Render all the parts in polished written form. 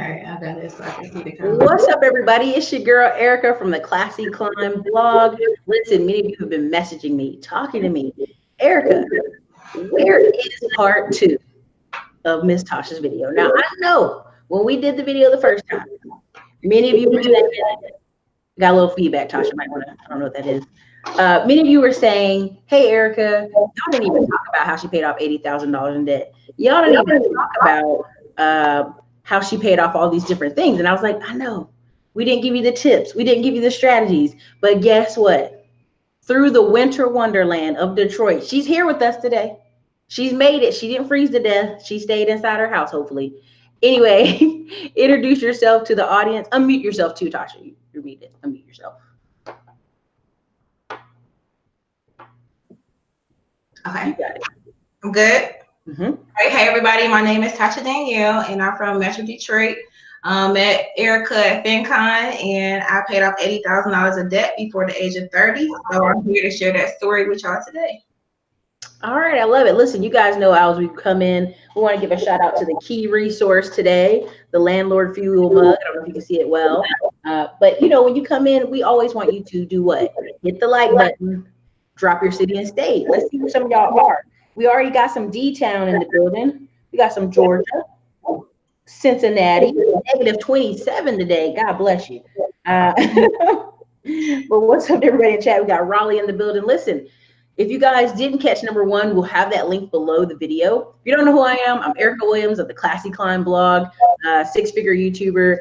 right, I got it so I can see the comment. What's up, everybody? It's your girl Erica from the Classy Climb blog. Listen, many of you have been messaging me, talking to me. Erica, where is part 2 of Miss Tasha's video? Now, I know when we did the video the first time, many of you were saying, got a little feedback, Tasha might want to, I don't know what that is. Many of you were saying, hey, Erica, y'all didn't even talk about how she paid off $80,000 in debt. Y'all didn't even talk about how she paid off all these different things. And I was like, I know. We didn't give you the tips. We didn't give you the strategies. But guess what? Through the winter wonderland of Detroit, she's here with us today. She's made it. She didn't freeze to death. She stayed inside her house, hopefully. Anyway, introduce yourself to the audience. Unmute yourself too, Tasha. You're muted. Unmute yourself. Okay. You got it. I'm good. Mm-hmm. All right, hey everybody, my name is Tasha Danielle and I'm from Metro Detroit. Met Erica at FinCon and I paid off $80,000 of debt before the age of 30. So I'm here to share that story with y'all today. All right, I love it. Listen, you guys know as we come in, we want to give a shout out to the key resource today, the landlord fuel mug. I don't know if you can see it well, but you know, when you come in, we always want you to do what? Hit the like button, drop your city and state. Let's see who some of y'all are. We already got some D-Town in the building. We got some Georgia, Cincinnati, -27 today. God bless you. But what's up, everybody in chat? We got Raleigh in the building. Listen, if you guys didn't catch number 1, we'll have that link below the video. If you don't know who I am, I'm Erica Williams of the Classy Climb blog, 6-figure YouTuber.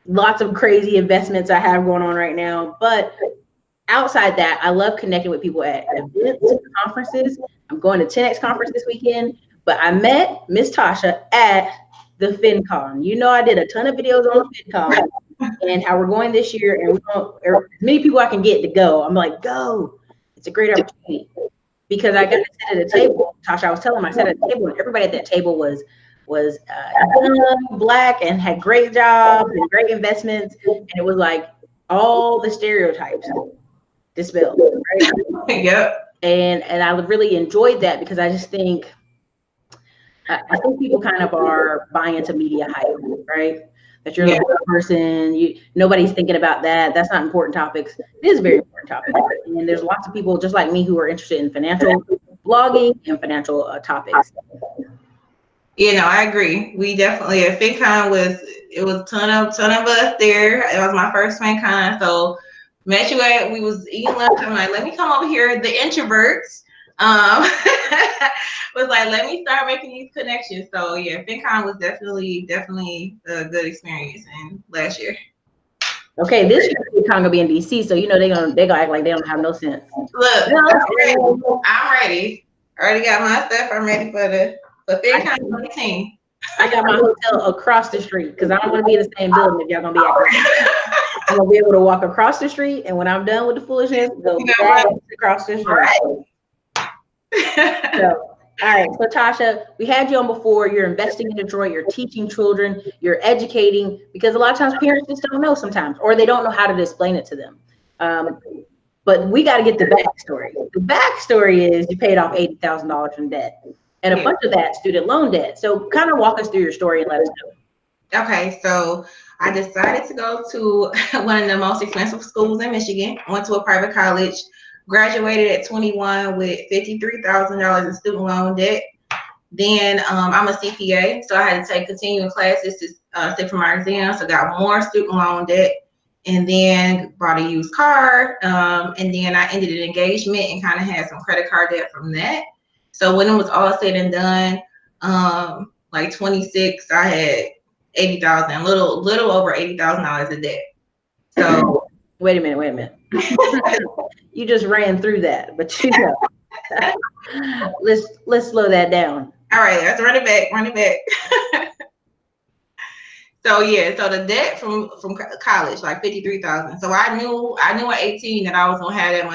Lots of crazy investments I have going on right now. But outside that, I love connecting with people at events, conferences. I'm going to 10X conference this weekend, but I met Miss Tasha at the FinCon. You know, I did a ton of videos on FinCon and how we're going this year, and we want as many people I can get to go. I'm like, go. It's a great opportunity because I got to sit at a table. Tasha, I was telling them I sat at a table and everybody at that table was young, Black, and had great jobs and great investments. And it was like all the stereotypes dispelled, right? Yep. And I really enjoyed that because I just think, I think people kind of are buying into media hype, right? That you're a good person, nobody's thinking about that. That's not important topics. It is a very important topic. And there's lots of people just like me who are interested in financial blogging and financial topics. You know, I agree. We definitely at FinCon was a ton of us there. It was my first FinCon. So met you at, we was eating lunch. I'm like, let me come over here. The introverts was like, let me start making these connections. So yeah, FinCon was definitely a good experience in last year. Okay, this year FinCon gonna be in DC, so you know they gonna act like they don't have no sense. Look, I'm ready. I already got my stuff. I'm ready for FinCon 2018. I got my hotel across the street because I don't want to be in the same building if y'all gonna be acting. I'm gonna be able to walk across the street, and when I'm done with the foolishness, go back across the street. Right. So, all right. So Tasha, we had you on before. You're investing in Detroit. You're teaching children. You're educating because a lot of times parents just don't know sometimes, or they don't know how to explain it to them. But we got to get the backstory. The backstory is you paid off $80,000 in debt, and a bunch of that student loan debt. So, kind of walk us through your story and let us know. Okay, so I decided to go to one of the most expensive schools in Michigan. I went to a private college, graduated at 21 with $53,000 in student loan debt. Then I'm a CPA, so I had to take continuing classes to sit for my exams. So got more student loan debt, and then bought a used car. And then I ended an engagement and kind of had some credit card debt from that. So when it was all said and done, like 26, I had $80,000, little over $80,000 a debt. So wait a minute. You just ran through that, but you know, let's slow that down. All right, let's run it back. So yeah, so the debt from college, like $53,000. So I knew at 18 that I was gonna have that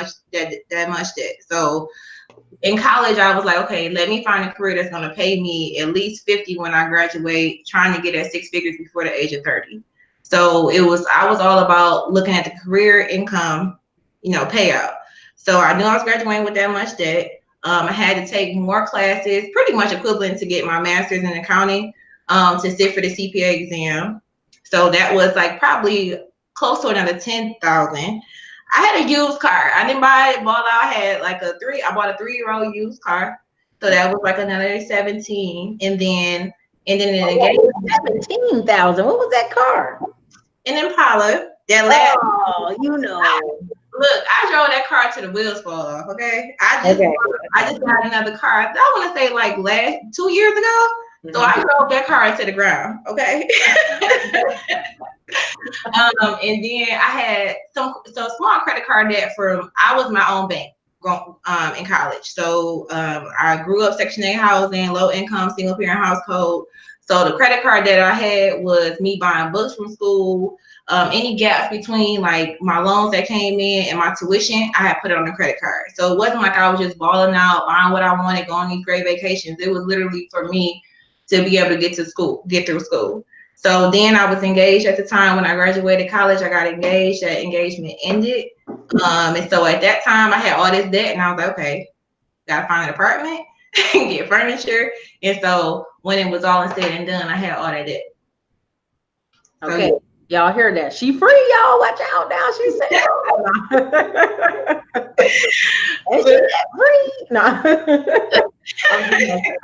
much debt. So in college, I was like, okay, let me find a career that's gonna pay me at least 50 when I graduate, trying to get at 6 figures before the age of 30. So I was all about looking at the career income, payout. So I knew I was graduating with that much debt. I had to take more classes, pretty much equivalent to get my master's in accounting, to sit for the CPA exam. So that was like probably close to another 10,000. I had a used car. I didn't buy it, bought out. I had like I bought a 3-year-old used car. So that was like another 17. And then an engagement. 17,000. What was that car? An Impala. That last. Oh, you know. Look, I drove that car to the wheels fall off. Okay, I just got another car. I want to say like 2 years ago. So I drove that car into the ground. Okay. And then I had some small credit card debt from I was my own bank in college. So I grew up Section 8 housing, low income, single parent household. So the credit card that I had was me buying books from school. Any gaps between like my loans that came in and my tuition, I had put it on the credit card. So it wasn't like I was just balling out, buying what I wanted, going on these great vacations. It was literally for me to be able to get through school. So then I was engaged at the time when I graduated college. I got engaged. That engagement ended. And so at that time I had all this debt and I was like, okay, gotta find an apartment, get furniture. And so when it was all said and done, I had all that debt. Okay. So, y'all hear that? She free, y'all. Watch out now. She said, and she free. No.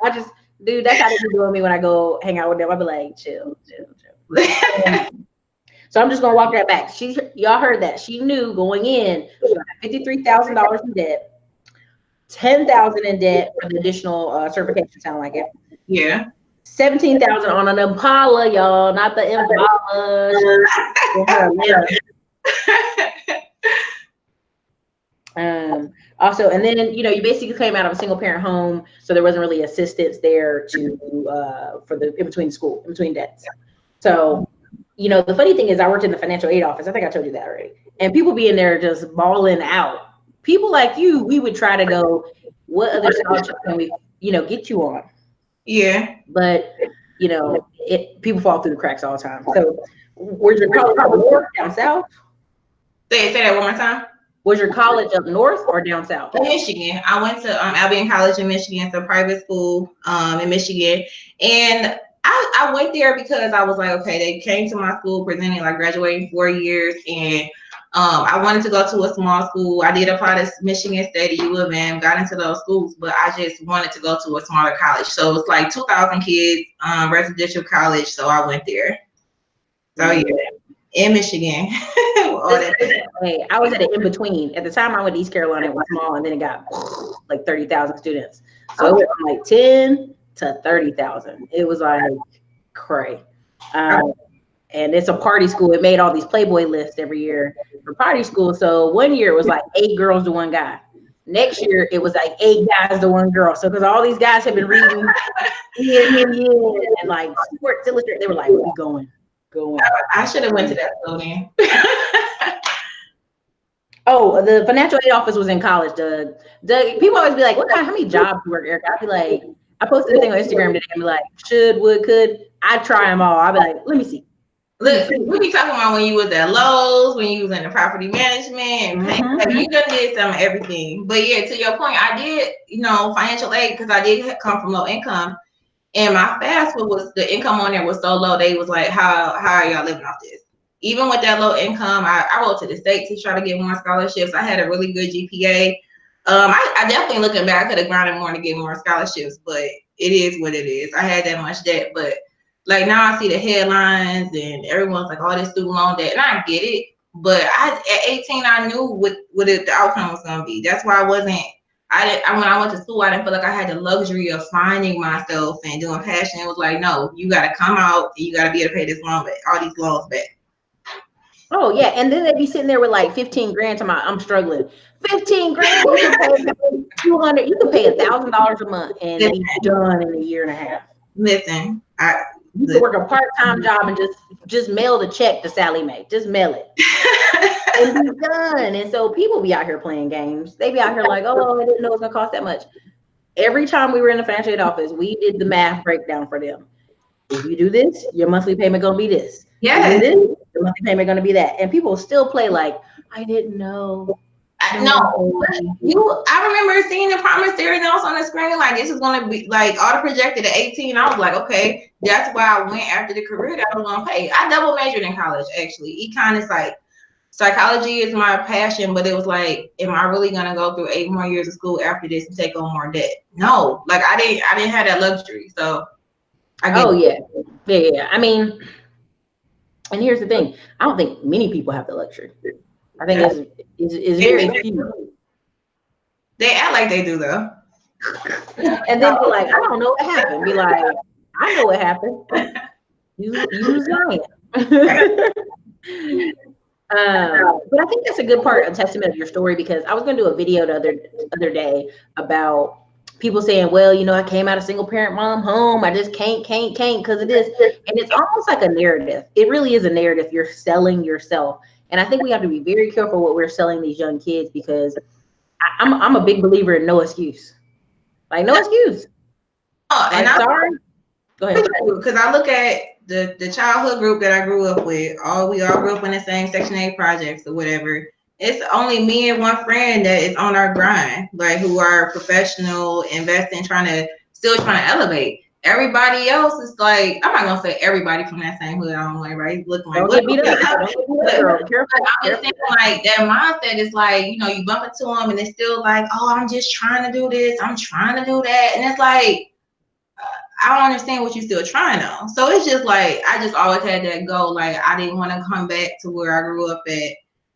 I just, dude, that's how they be doing me when I go hang out with them. I'll be like, chill. So I'm just gonna walk that back. Y'all heard that. She knew going in, $53,000 in debt, 10,000 in debt for the additional certification. Sound like it? Yeah. 17,000 on an Impala, y'all, not the Impala. Also, and then you basically came out of a single parent home, so there wasn't really assistance there for the in between debts. So, the funny thing is, I worked in the financial aid office. I think I told you that already. And people be in there just balling out. People like you, we would try to go, what other scholarships can we, get you on? Yeah. But people fall through the cracks all the time. So, was your college up north, down south? Say that one more time. Was your college up north or down south? In Michigan. I went to Albion College in Michigan, so private school in Michigan. And I went there because I was like, okay, they came to my school presenting like graduating 4 years, and I wanted to go to a small school. I did apply to Michigan State, U of M, got into those schools, but I just wanted to go to a smaller college. So it's like 2,000 kids, residential college. So I went there. So yeah, in Michigan. Hey, I was at an in between. At the time I went to East Carolina, it was small, and then it got like 30,000 students. So it went from like 10 to 30,000. It was like cray. And it's a party school. It made all these Playboy lists every year for party school. So one year it was like 8 girls to 1 guy. Next year it was like 8 guys to 1 girl. So because all these guys have been reading and like Sports Illustrated, they were like, "We going." I should have went to that school then. Oh, the financial aid office was in college, Doug. People always be like, how many jobs you work, Erica? I'd be like, I posted a thing on Instagram today and be like, should, would, could. I try them all. I'd be like, let me see. Look, we be talking about when you was at Lowe's, when you was in the property management, like you done did some of everything. But yeah, to your point, I did, financial aid because I did come from low income. And my FAFSA was, the income on there was so low, they was like, how are y'all living off this? Even with that low income, I wrote to the state to try to get more scholarships. I had a really good GPA. I definitely, looking back, I could have grinded more to get more scholarships, but it is what it is. I had that much debt, but like now I see the headlines and everyone's like, oh, this student loan debt, and I get it. But at 18, I knew what the outcome was going to be. That's why when I went to school, I didn't feel like I had the luxury of finding myself and doing passion. It was like, no, you got to come out and you got to be able to pay this loan back, all these loans back. Oh yeah, and then they'd be sitting there with like 15 grand to I'm struggling. 15 grand, you can pay 200, you can pay $1,000 a month and be done in a year and a half. Listen, you can work a part-time job and just mail the check to Sally Mae. Just mail it. And be done. And so people be out here playing games. They be out here like, oh, I didn't know it was gonna cost that much. Every time we were in the financial aid office, we did the math breakdown for them. If you do this, your monthly payment gonna be this. Yeah. Your monthly payment gonna be that. And people still play like, I didn't know. No, I remember seeing the promissory notes on the screen, like this is gonna be like auto projected at 18. I was like, okay, that's why I went after the career that I was gonna pay. I double majored in college actually. Econ is like psychology is my passion, but it was like, am I really gonna go through 8 more years of school after this and take on more debt? No, like I didn't have that luxury. So I get yeah. I mean, and here's the thing, I don't think many people have the luxury. I think it's very few. They act like they do though. And then be like, I don't know what happened. Be like, I know what happened. You was lying. But I think that's a good part, a testament of your story, because I was going to do a video the other day about people saying, well, you know, I came out of single parent mom home. I just can't because of this. And it's almost like a narrative. It really is a narrative. You're selling yourself. And I think we have to be very careful what we're selling these young kids, because I'm a big believer in no excuse. Like, no excuse. Oh, and I'm sorry. Go ahead. Because I look at the childhood group that I grew up with. We all grew up in the same Section 8 projects or whatever. It's only me and one friend that is on our grind, like who are professional, investing, still trying to elevate. Everybody else is like, I'm not gonna say everybody from that same hood. I don't like, right? Looking like, don't get beat up. I'm just thinking like that mindset is like, you know, you bump into them and it's still like, oh, I'm just trying to do this, I'm trying to do that, and it's like, I don't understand what you're still trying on. So it's just like, I just always had that goal. Like, I didn't want to come back to where I grew up at,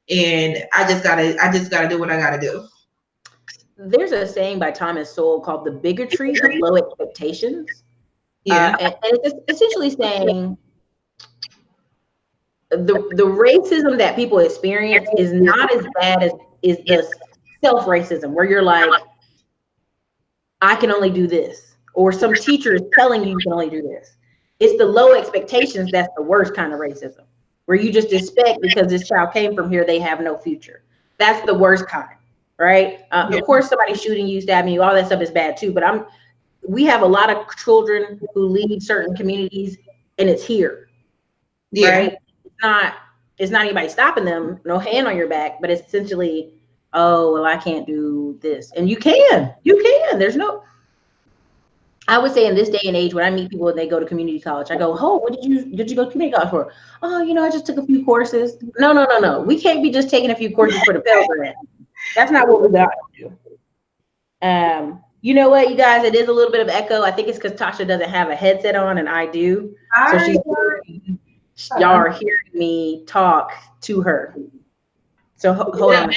and I just gotta do what I gotta do. There's a saying by Thomas Sowell called "the bigotry of low expectations." Yeah, and it's essentially saying the racism that people experience is not as bad as is the self racism, where you're like, I can only do this, or some teacher is telling you can only do this. It's the low expectations that's the worst kind of racism, where you just expect because this child came from here, they have no future. That's the worst kind, right? Of course, somebody shooting you, stabbing you, all that stuff is bad too. But we have a lot of children who leave certain communities, and it's here, right? It's not anybody stopping them, no hand on your back, but it's essentially, oh, well, I can't do this, and you can. There's no. I would say in this day and age, when I meet people and they go to community college, I go, oh, what did you go to community college for? Oh, you know, I just took a few courses. No. We can't be just taking a few courses for the Pell Grant. That's not what we got to do. You know what, you guys, it is a little bit of echo. I think it's because Tasha doesn't have a headset on and I do. So y'all are hearing me talk to her. So hold on. Is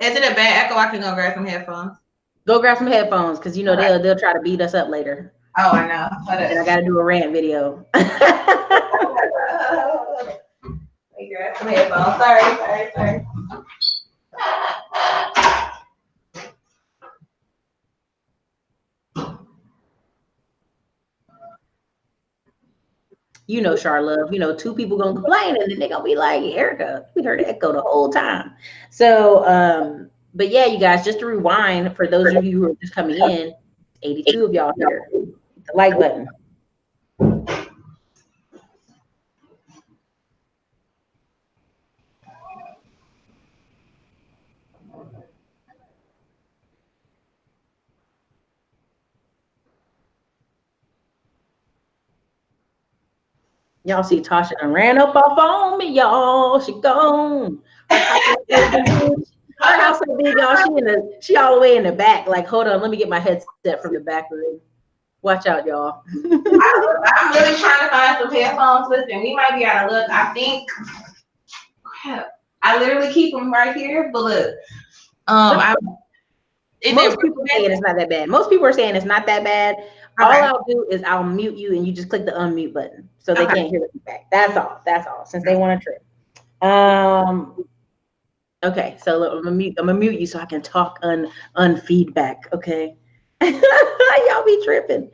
it a bad echo? I can go grab some headphones. Go grab some headphones, because you know they'll try to beat us up later. Oh, I know. And I got to do a rant video. Let me grab some headphones. Sorry. You know, Charlotte, you know, two people gonna complain and then they're gonna be like, Erica, we heard echo the whole time. So, but yeah, you guys, just to rewind for those of you who are just coming in, 82 of y'all here. Hit the like button. Y'all see Tasha done ran up off on me, y'all. She gone. Her house so big, y'all. She all the way in the back. Like, hold on, let me get my headset from the back room. Watch out, y'all. I'm really trying to find some headphones. Listen, we might be out of luck. I think. Crap. I literally keep them right here, but look. Most people saying it's not that bad. Most people are saying it's not that bad. Okay. All I'll do is I'll mute you, and you just click the unmute button, so they can't hear the feedback. That's all. Since they want to trip. Okay, so I'm gonna mute you so I can talk unfeedback. Okay. Y'all be tripping.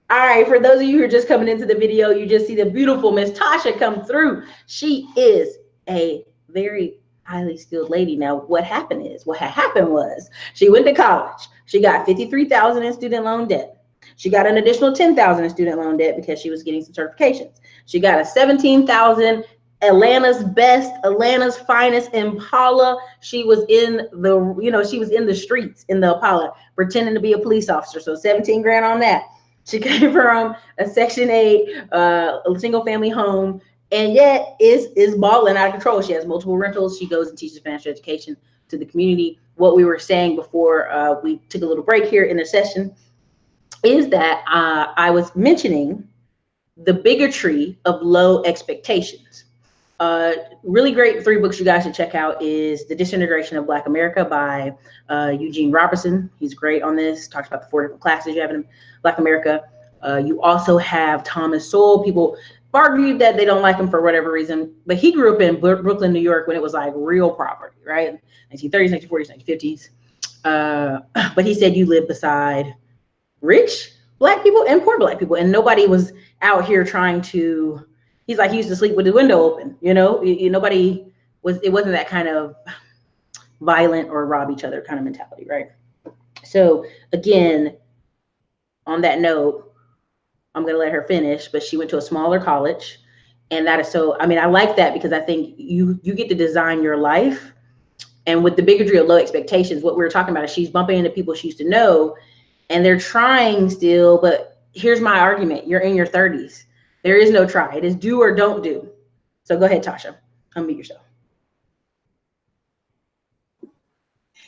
All right, for those of you who are just coming into the video, you just see the beautiful Miss Tasha come through. She is a very highly skilled lady. Now, what had happened was she went to college. She got $53,000 in student loan debt. She got an additional $10,000 in student loan debt because she was getting some certifications. She got a $17,000 Atlanta's best, Atlanta's finest Impala. She was in the, she was in the streets in the Impala pretending to be a police officer. So 17 grand on that. She came from a Section 8, a single family home, and yet is balling out of control. She has multiple rentals. She goes and teaches financial education to the community. What we were saying before we took a little break here in the session is that I was mentioning the bigotry of low expectations. Really great 3 books you guys should check out is The Disintegration of Black America by Eugene Robertson. He's great on this. Talks about the 4 different classes you have in Black America. You also have Thomas Sowell. People argued that they don't like him for whatever reason, but he grew up in Brooklyn, New York when it was like real poverty, right? 1930s, 1940s, 1950s. But he said you live beside rich Black people and poor Black people, and nobody was out here trying to. He's like, he used to sleep with the window open, nobody was, it wasn't that kind of violent or rob each other kind of mentality, right? So again, on that note, I'm going to let her finish, but she went to a smaller college. And that is so, I mean, I like that because I think you get to design your life. And with the bigotry of low expectations, what we were talking about is she's bumping into people she used to know and they're trying still, but here's my argument. You're in your 30s. There is no try. It is do or don't do. So go ahead, Tasha. Unmute yourself.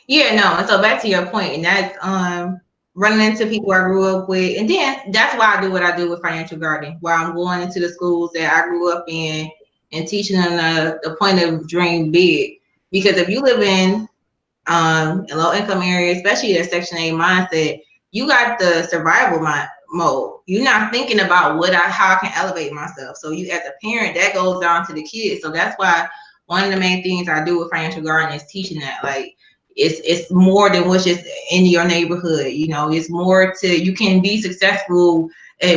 Yeah, no. And so back to your point, and that's running into people I grew up with, and then that's why I do what I do with financial guarding. While I'm going into the schools that I grew up in and teaching them the point of dream big. Because if you live in a low income area, especially a Section 8 mindset, you got the survival mode. You're not thinking about how I can elevate myself. So you, as a parent, that goes down to the kids. So that's why one of the main things I do with financial guarding is teaching that, like, it's more than what's just in your neighborhood. It's more to, you can be successful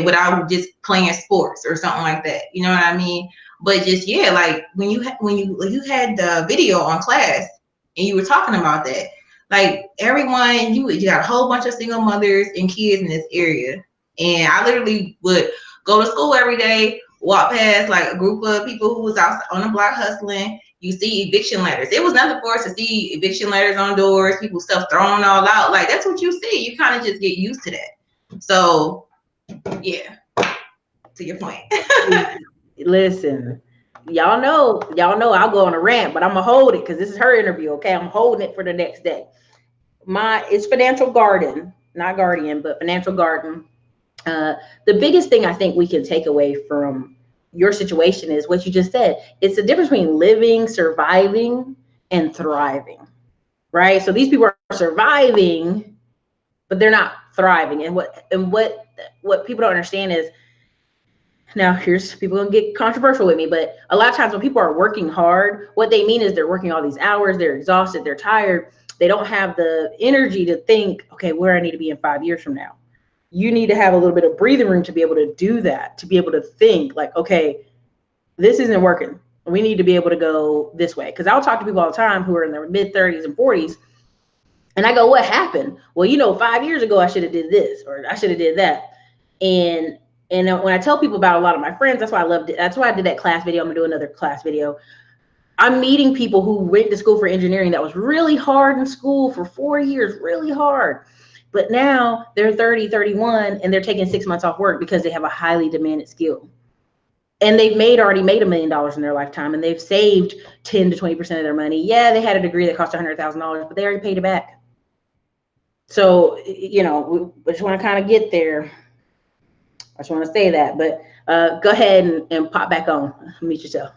without just playing sports or something like that. You know what I mean? But just, yeah, like when you had the video on class and you were talking about that, like everyone, you got a whole bunch of single mothers and kids in this area. And I literally would go to school every day, walk past like a group of people who was out on the block hustling. You see eviction letters. It was nothing for us to see eviction letters on doors, people stuff thrown all out. Like, that's what you see. You kind of just get used to that. So, yeah, to your point. Listen, y'all know I'll go on a rant, but I'm gonna hold it because this is her interview. Okay, I'm holding it for the next day. It's financial garden, not guardian, but financial garden. The biggest thing I think we can take away from your situation is what you just said. It's the difference between living, surviving, and thriving, right? So these people are surviving, but they're not thriving. And what people don't understand is, now here's, people gonna get controversial with me, but a lot of times when people are working hard, what they mean is they're working all these hours, they're exhausted, they're tired, they don't have the energy to think, okay, where I need to be in 5 years from now. You need to have a little bit of breathing room to be able to do that, to be able to think like, okay, this isn't working. We need to be able to go this way. Because I'll talk to people all the time who are in their mid 30s and 40s. And I go, what happened? Well, 5 years ago, I should have did this, or I should have did that. And when I tell people about a lot of my friends, that's why I loved it. That's why I did that class video. I'm gonna do another class video. I'm meeting people who went to school for engineering that was really hard in school for 4 years, really hard. But now they're 30, 31, and they're taking 6 months off work because they have a highly demanded skill. And they've already made $1 million in their lifetime, and they've saved 10 to 20% of their money. Yeah, they had a degree that cost $100,000, but they already paid it back. So, we just want to kind of get there. I just want to say that, but go ahead and pop back on. Meet yourself.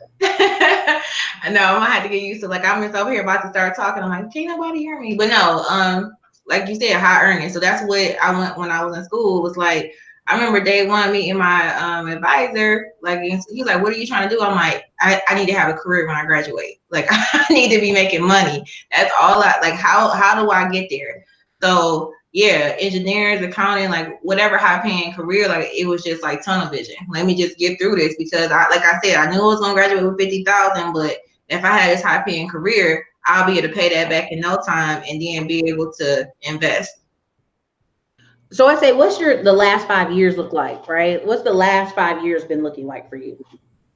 I know, I'm gonna have to get used to, like, I'm just over here about to start talking. I'm like, can't nobody hear me? But no, like you said, high earning. So that's what I went when I was in school. It was like, I remember day one meeting my advisor. Like, he's like, "What are you trying to do?" I'm like, I need to have a career when I graduate. Like, I need to be making money. That's all how do I get there? So yeah, engineers, accounting, like whatever high paying career, like it was just like tunnel vision. Let me just get through this, because like I said, I knew I was gonna graduate with 50,000, but if I had this high paying career, I'll be able to pay that back in no time and then be able to invest. So I say, what's the last 5 years look like, right? What's the last 5 years been looking like for you?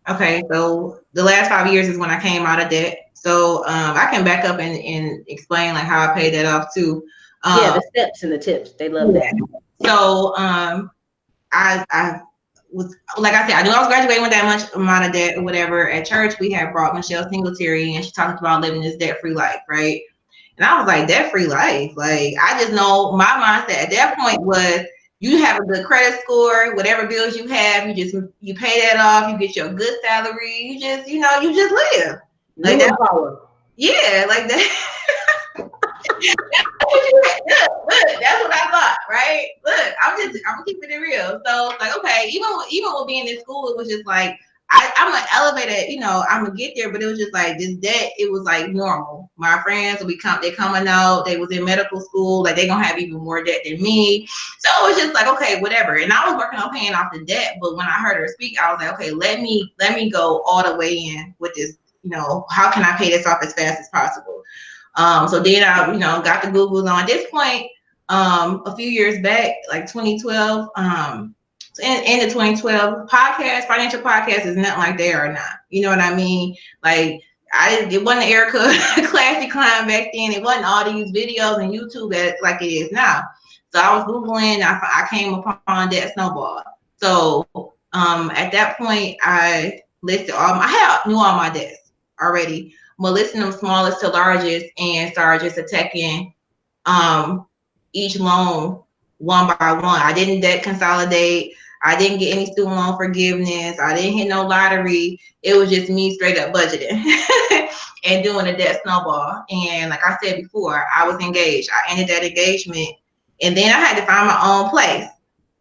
Okay, so the last 5 years is when I came out of debt. So I can back up and explain like how I paid that off too. Yeah, Um, the steps and the tips. They love yeah. that. So I was, like I said, I knew I was graduating with that much amount of debt or whatever. At church, we had brought Michelle Singletary, and she talked about living this debt free life, right? And I was like, debt free life. Like, I just know my mindset at that point was you have a good credit score, whatever bills you have, you pay that off, you get your good salary, you just live. Like You that, empower. yeah, like that. Look, that's what I thought, right? Look, I'm keeping it real. So like, okay, even with being in school, it was just like I'm gonna elevate it, I'm gonna get there, but it was just like this debt, it was like normal. My friends they coming out, they was in medical school, like they gonna have even more debt than me. So it was just like, okay, whatever. And I was working on paying off the debt, but when I heard her speak, I was like, okay, let me go all the way in with this, how can I pay this off as fast as possible? So then I, got the Googles on. At this point, a few years back, like 2012, so in the 2012 podcast, financial podcast is not like they are now. You know what I mean? Like it wasn't Erica classy climb back then. It wasn't all these videos and YouTube like it is now. So I was Googling, I came upon that snowball. So at that point, I listed knew all my debts already. I'm listing them smallest to largest and started just attacking each loan one by one. I didn't debt consolidate. I didn't get any student loan forgiveness. I didn't hit no lottery. It was just me straight up budgeting and doing a debt snowball. And like I said before, I was engaged. I ended that engagement, and then I had to find my own place,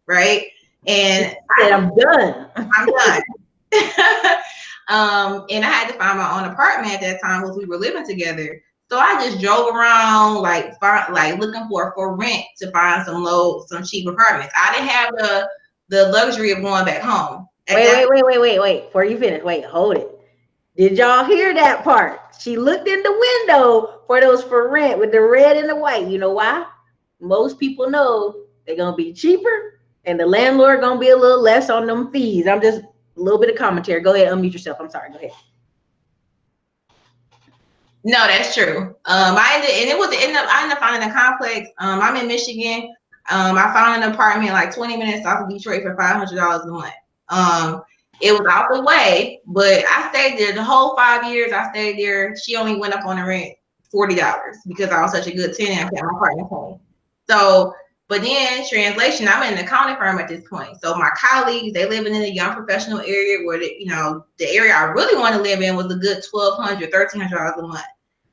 right? She And said, I'm done. I'm done. And I had to find my own apartment at that time because we were living together. So I just drove around like looking for rent to find some cheap apartments. I didn't have the luxury of going back home. Wait. Before you finish, wait, hold it. Did y'all hear that part? She looked in the window for those for rent with the red and the white. You know why? Most people know they're gonna be cheaper and the landlord gonna be a little less on them fees. I'm just a little bit of commentary. Go ahead, unmute yourself. I'm sorry. Go ahead. No, that's true. I ended up finding a complex. I'm in Michigan. I found an apartment like 20 minutes off of Detroit for $500 a month. It was out the way, but I stayed there the whole 5 years. I stayed there. She only went up on the rent $40 because I was such a good tenant. I kept my apartment home. So, but then translation, I'm in an accounting firm at this point. So my colleagues, they living in a young professional area where the area I really want to live in was a good $1,200, $1,300 a month.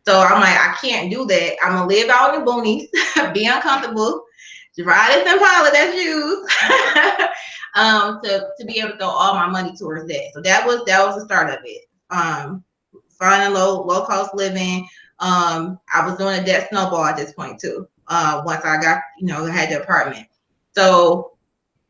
So I'm like, I can't do that. I'm gonna live out in the boonies, be uncomfortable, ride this Impala that's used, to be able to throw all my money towards that. So that was the start of it. Finding low cost living. I was doing a debt snowball at this point too. Once I got, I had the apartment. So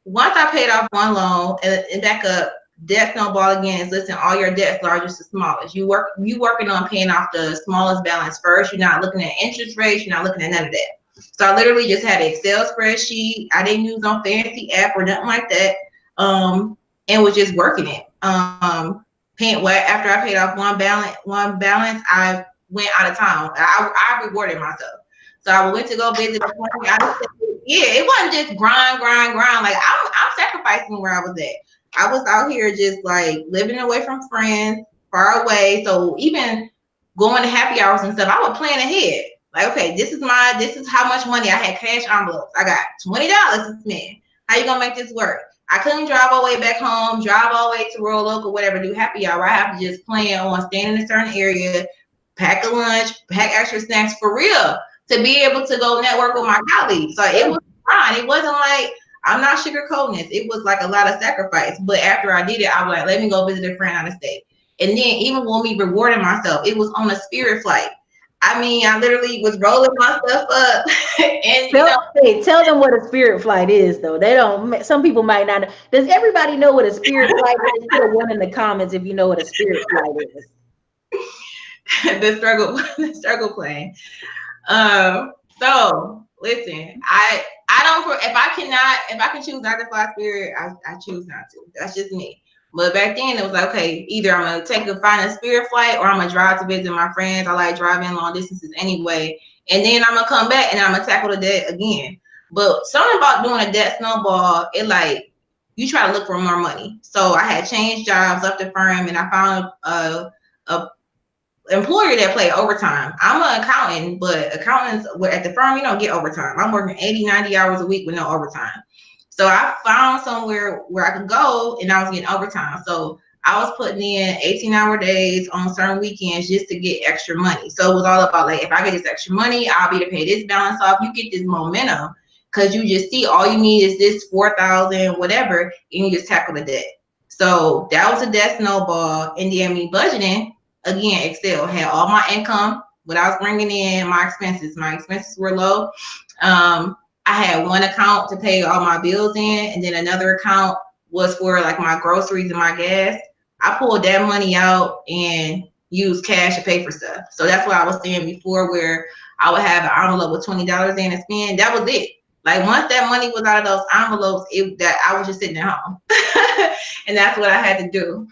once I paid off one loan and back up, debt snowball again is listing all your debts largest to smallest. You working on paying off the smallest balance first. You're not looking at interest rates. You're not looking at none of that. So I literally just had an Excel spreadsheet. I didn't use no fancy app or nothing like that. And was just working it. Paying after I paid off one balance, I went out of town. I rewarded myself. So I went to go visit a friend out of state. Yeah, it wasn't just grind. Like I'm sacrificing where I was at. I was out here just like living away from friends, far away. So even going to happy hours and stuff, I would plan ahead. Like, okay, this is how much money I had cash envelopes. I got $20 to spend. How you gonna make this work? I couldn't drive all the way back home, drive all the way to rural local, whatever, do happy hour. I have to just plan on staying in a certain area, pack a lunch, pack extra snacks for real to be able to go network with my colleagues. So it was fine. It wasn't like I'm not sugarcoating this. It was like a lot of sacrifice. But after I did it, I was like, let me go visit a friend out of state. And then even when me rewarding myself, it was on a spirit flight. I mean, I literally was rolling myself up and Tell them what a spirit flight is, though. They don't. Some people might not know. Does everybody know what a spirit flight is? Put a one in the comments if you know what a spirit flight is. the struggle plane. So listen, I don't, if I can choose not to fly spirit, I choose not to. That's just me. But back then it was like, okay, either I'm gonna find a Spirit flight, or I'm gonna drive to visit my friends. I like driving long distances anyway. And then I'm gonna come back and I'm gonna tackle the debt again. But something about doing a debt snowball, it like you try to look for more money. So I had changed jobs, left the firm, and I found a employer that play overtime. I'm an accountant, but accountants at the firm, you don't get overtime. I'm working 80, 90 hours a week with no overtime. So I found somewhere where I could go and I was getting overtime. So I was putting in 18-hour days on certain weekends just to get extra money. So it was all about like, if I get this extra money, I'll be to pay this balance off. You get this momentum because you just see all you need is this 4,000, whatever, and you just tackle the debt. So that was a debt snowball. And then me budgeting, again, Excel had all my income, what I was bringing in, my expenses. My expenses were low. I had one account to pay all my bills in, and then another account was for like my groceries and my gas. I pulled that money out and used cash to pay for stuff. So that's what I was saying before, where I would have an envelope with $20 in and spend. That was it. Like once that money was out of those envelopes, that I was just sitting at home, and that's what I had to do.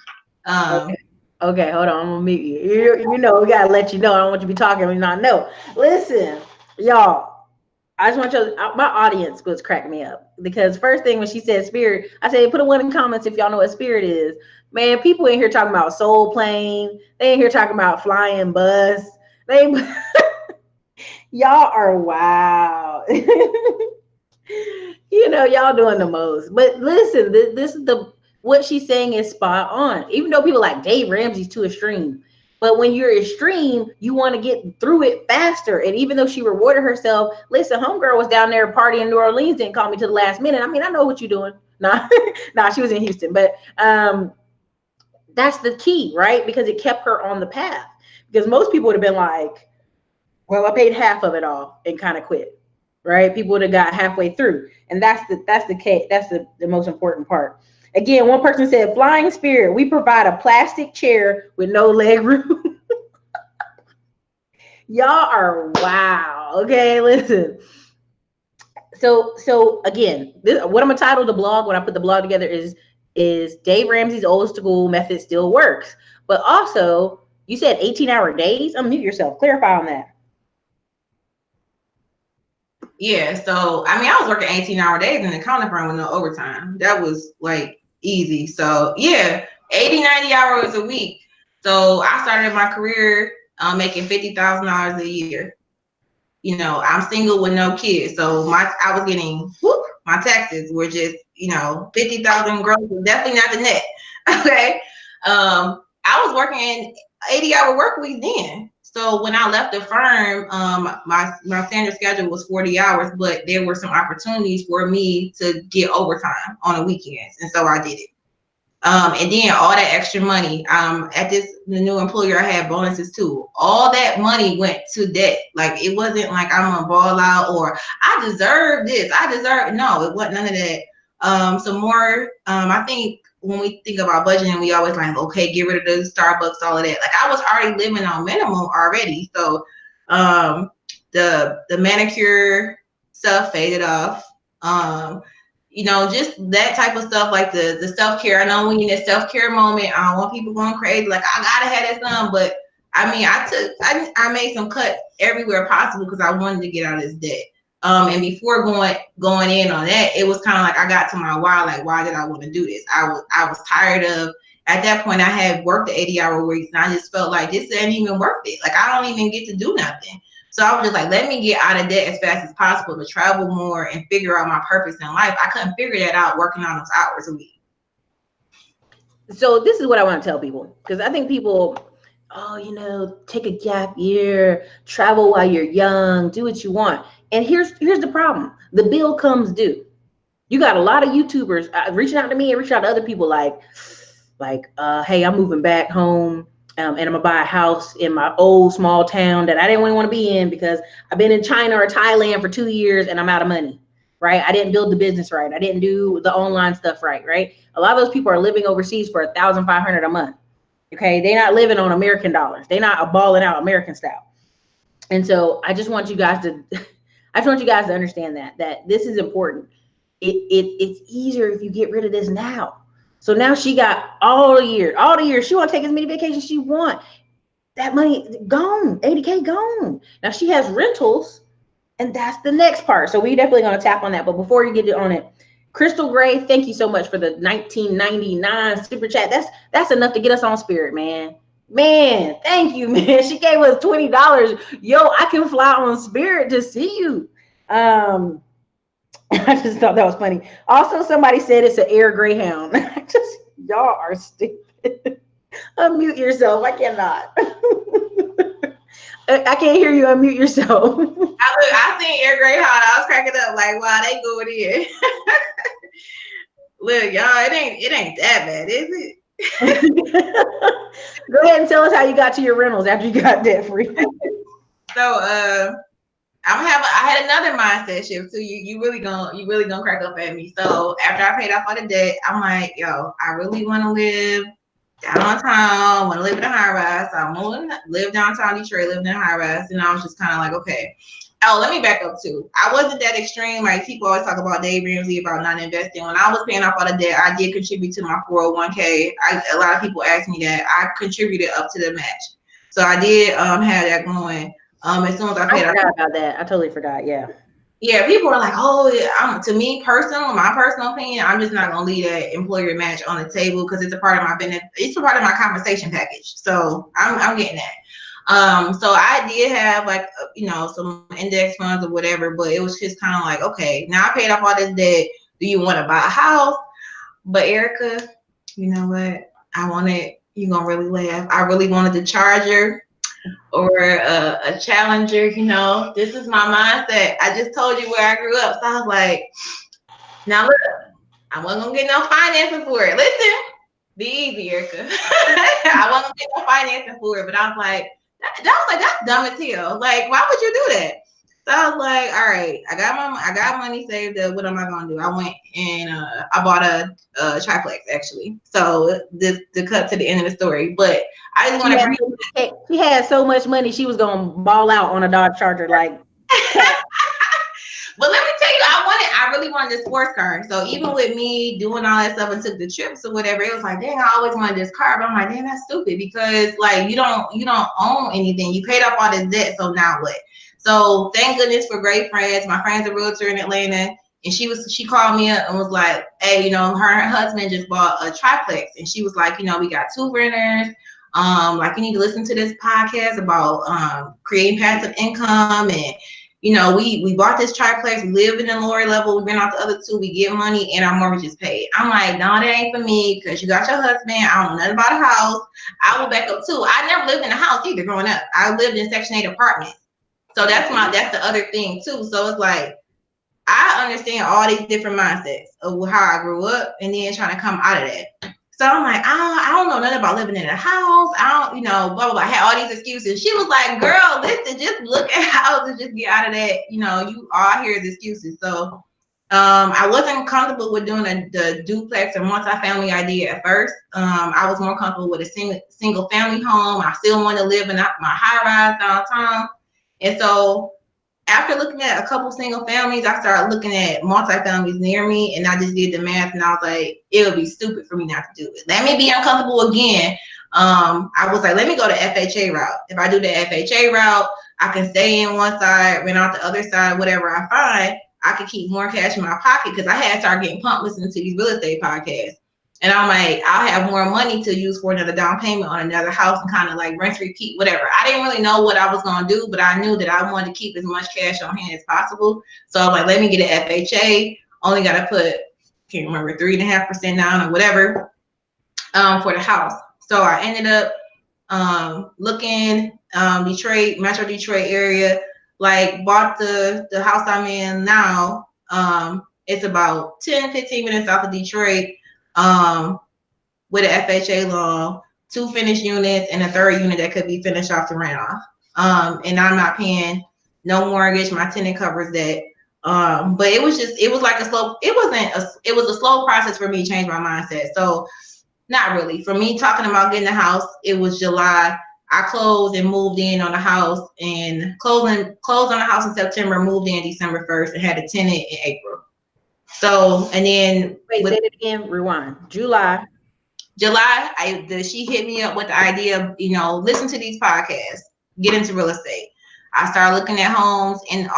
Okay, hold on. I'm gonna meet you. You know, we gotta let you know. I don't want you to be talking and not know. Listen, y'all. I just want you. My audience was cracking me up because first thing when she said spirit, I said put a one in comments if y'all know what spirit is. Man, people in here talking about soul plane. They in here talking about flying bus. They, y'all are wow. You know, y'all doing the most. But listen, this is what she's saying is spot on. Even though people like Dave Ramsey's too extreme. But when you're extreme, you want to get through it faster. And even though she rewarded herself, listen, homegirl was down there partying in New Orleans, didn't call me to the last minute. I mean, I know what you're doing. Nah, nah, she was in Houston. But that's the key, right? Because it kept her on the path. Because most people would have been like, well, I paid half of it all and kind of quit. Right? People would have got halfway through. And that's the case. That's the most important part. Again, one person said, flying spirit, we provide a plastic chair with no leg room. Y'all are wow. Okay, listen. So again, what I'm gonna title the blog when I put the blog together is Dave Ramsey's old school method still works. But also, you said 18-hour days. Unmute yourself. Clarify on that. Yeah, so I mean, I was working 18-hour days in the accounting firm with no overtime. That was like easy. So yeah, 80, 90 hours a week. So I started my career making $50,000 a year. You know, I'm single with no kids, so I was getting my taxes were just 50,000 gross, definitely not the net. Okay, I was working 80-hour work weeks then. So when I left the firm, my standard schedule was 40 hours, but there were some opportunities for me to get overtime on the weekends, and so I did it. And then all that extra money, at the new employer, I had bonuses too. All that money went to debt. Like it wasn't like I'm gonna ball out or I deserve this. No, it wasn't none of that. Some more. I think when we think about budgeting, we always like, okay, get rid of the Starbucks, all of that. Like I was already living on minimum already, so the manicure stuff faded off. Just that type of stuff, like the self-care. I know when you're in a self-care moment, I don't want people going crazy, like I gotta have this done. But I mean, I made some cuts everywhere possible because I wanted to get out of this debt. And before going in on that, it was kind of like I got to my why, like why did I want to do this? I was tired of, at that point I had worked the 80-hour weeks and I just felt like this ain't even worth it. Like I don't even get to do nothing. So I was just like, let me get out of debt as fast as possible to travel more and figure out my purpose in life. I couldn't figure that out working on those hours a week. So this is what I want to tell people, because I think people, take a gap year, travel while you're young, do what you want. And here's the problem. The bill comes due. You got a lot of YouTubers reaching out to me and reaching out to other people like, hey, I'm moving back home. And I'm gonna buy a house in my old small town that I didn't really want to be in because I've been in China or Thailand for 2 years and I'm out of money, right? I didn't build the business right. I didn't do the online stuff right? A lot of those people are living overseas for $1,500 a month. Okay, they're not living on American dollars. They're not balling out American style. And so I just want you guys to, understand that this is important. It's easier if you get rid of this now. So now she got all the year. She want to take as many vacations she want. That money gone, 80K gone. Now she has rentals, and that's the next part. So we definitely gonna tap on that. But before you get on it, Crystal Gray, thank you so much for the 1999 super chat. That's enough to get us on Spirit, man. Man, thank you, man. She gave us $20. Yo, I can fly on Spirit to see you. I just thought that was funny. Also, somebody said it's an Air Greyhound. Y'all are stupid. Unmute yourself. I cannot. I can't hear you. Unmute yourself. I seen Air Greyhound. I was cracking up like, wow, they going in. Look, y'all, it ain't that bad, is it? Go ahead and tell us how you got to your rentals after you got debt free. So I had another mindset shift too. You really gonna crack up at me. So after I paid off all the debt, I'm like, yo, I really want to live downtown, want to live in a high rise. So I'm moving, live downtown Detroit, live in a high rise. And I was just kind of like, okay. Oh, let me back up too. I wasn't that extreme. Like people always talk about Dave Ramsey about not investing. When I was paying off all the debt, I did contribute to my 401k. A lot of people ask me that. I contributed up to the match. So I did have that going. As soon as I paid off. I forgot about that. I totally forgot. Yeah. Yeah, people are like, oh, to me personal, my personal opinion, I'm just not gonna leave that employer match on the table because it's a part of my benefit. It's a part of my compensation package. So I'm getting that. So I did have like, some index funds or whatever, but it was just kind of like, okay, now I paid off all this debt. Do you want to buy a house? But Erica, you know what? You're gonna really laugh. I really wanted the Charger or a Challenger. This is my mindset. I just told you where I grew up. So I was like, now look, I wasn't gonna get no financing for it. Listen, be easy, Erica. I wasn't gonna get no financing for it, but I was like, that's dumb as hell. Like, why would you do that? So I was like, all right, I got money saved up. What am I gonna do? I went and I bought a triplex actually. So the cut to the end of the story. But I just want to bring. She had so much money, she was gonna ball out on a Dodge Charger, like. But let me tell you, I really wanted this sports car. So even with me doing all that stuff and took the trips or whatever, it was like, dang, I always wanted this car. But I'm like, dang, that's stupid because like you don't own anything. You paid off all this debt, so now what? So thank goodness for great friends. My friend's a realtor in Atlanta, and she called me up and was like, hey, her husband just bought a triplex, and she was like, we got 2 renters. Like you need to listen to this podcast about creating passive income and. We bought this triplex, we live in the lower level, we rent out the other 2, we get money, and our mortgage is paid. I'm like, no, that ain't for me, because you got your husband, I don't know nothing about a house. I will back up too. I never lived in a house either growing up. I lived in Section 8 apartments. So that's the other thing too. So it's like, I understand all these different mindsets of how I grew up and then trying to come out of that. So I'm like, I don't know nothing about living in a house. I don't, blah, blah, blah. I had all these excuses. She was like, girl, listen, just look at houses, just get out of that. You all hear excuses. So I wasn't comfortable with doing the duplex or multifamily idea at first. I was more comfortable with a single family home. I still want to live in my high rise downtown. And so after looking at a couple single families, I started looking at multifamilies near me, and I just did the math, and I was like, it would be stupid for me not to do it. Let me be uncomfortable again. I was like, let me go the FHA route. If I do the FHA route, I can stay in one side, rent out the other side, whatever I find. I could keep more cash in my pocket because I had started getting pumped listening to these real estate podcasts. And I'm like, I'll have more money to use for another down payment on another house and kind of like rinse, repeat, whatever. I didn't really know what I was going to do, but I knew that I wanted to keep as much cash on hand as possible. So I'm like, let me get an FHA. Only got to put, can't remember, 3.5% down or whatever for the house. So I ended up looking Detroit, Metro Detroit area, like bought the house I'm in now. It's about 10, 15 minutes south of Detroit. With an FHA loan, 2 finished units, and a 3rd unit that could be finished off the rent off. And I'm not paying no mortgage. My tenant covers that. But it was a slow process for me to change my mindset. So not really. For me talking about getting a house, it was July. I closed and moved in on the house and closed on the house in September, moved in December 1st, and had a tenant in April. So, and then Wait, with say it again. Rewind. July. July, she hit me up with the idea of, listen to these podcasts, get into real estate. I started looking at homes in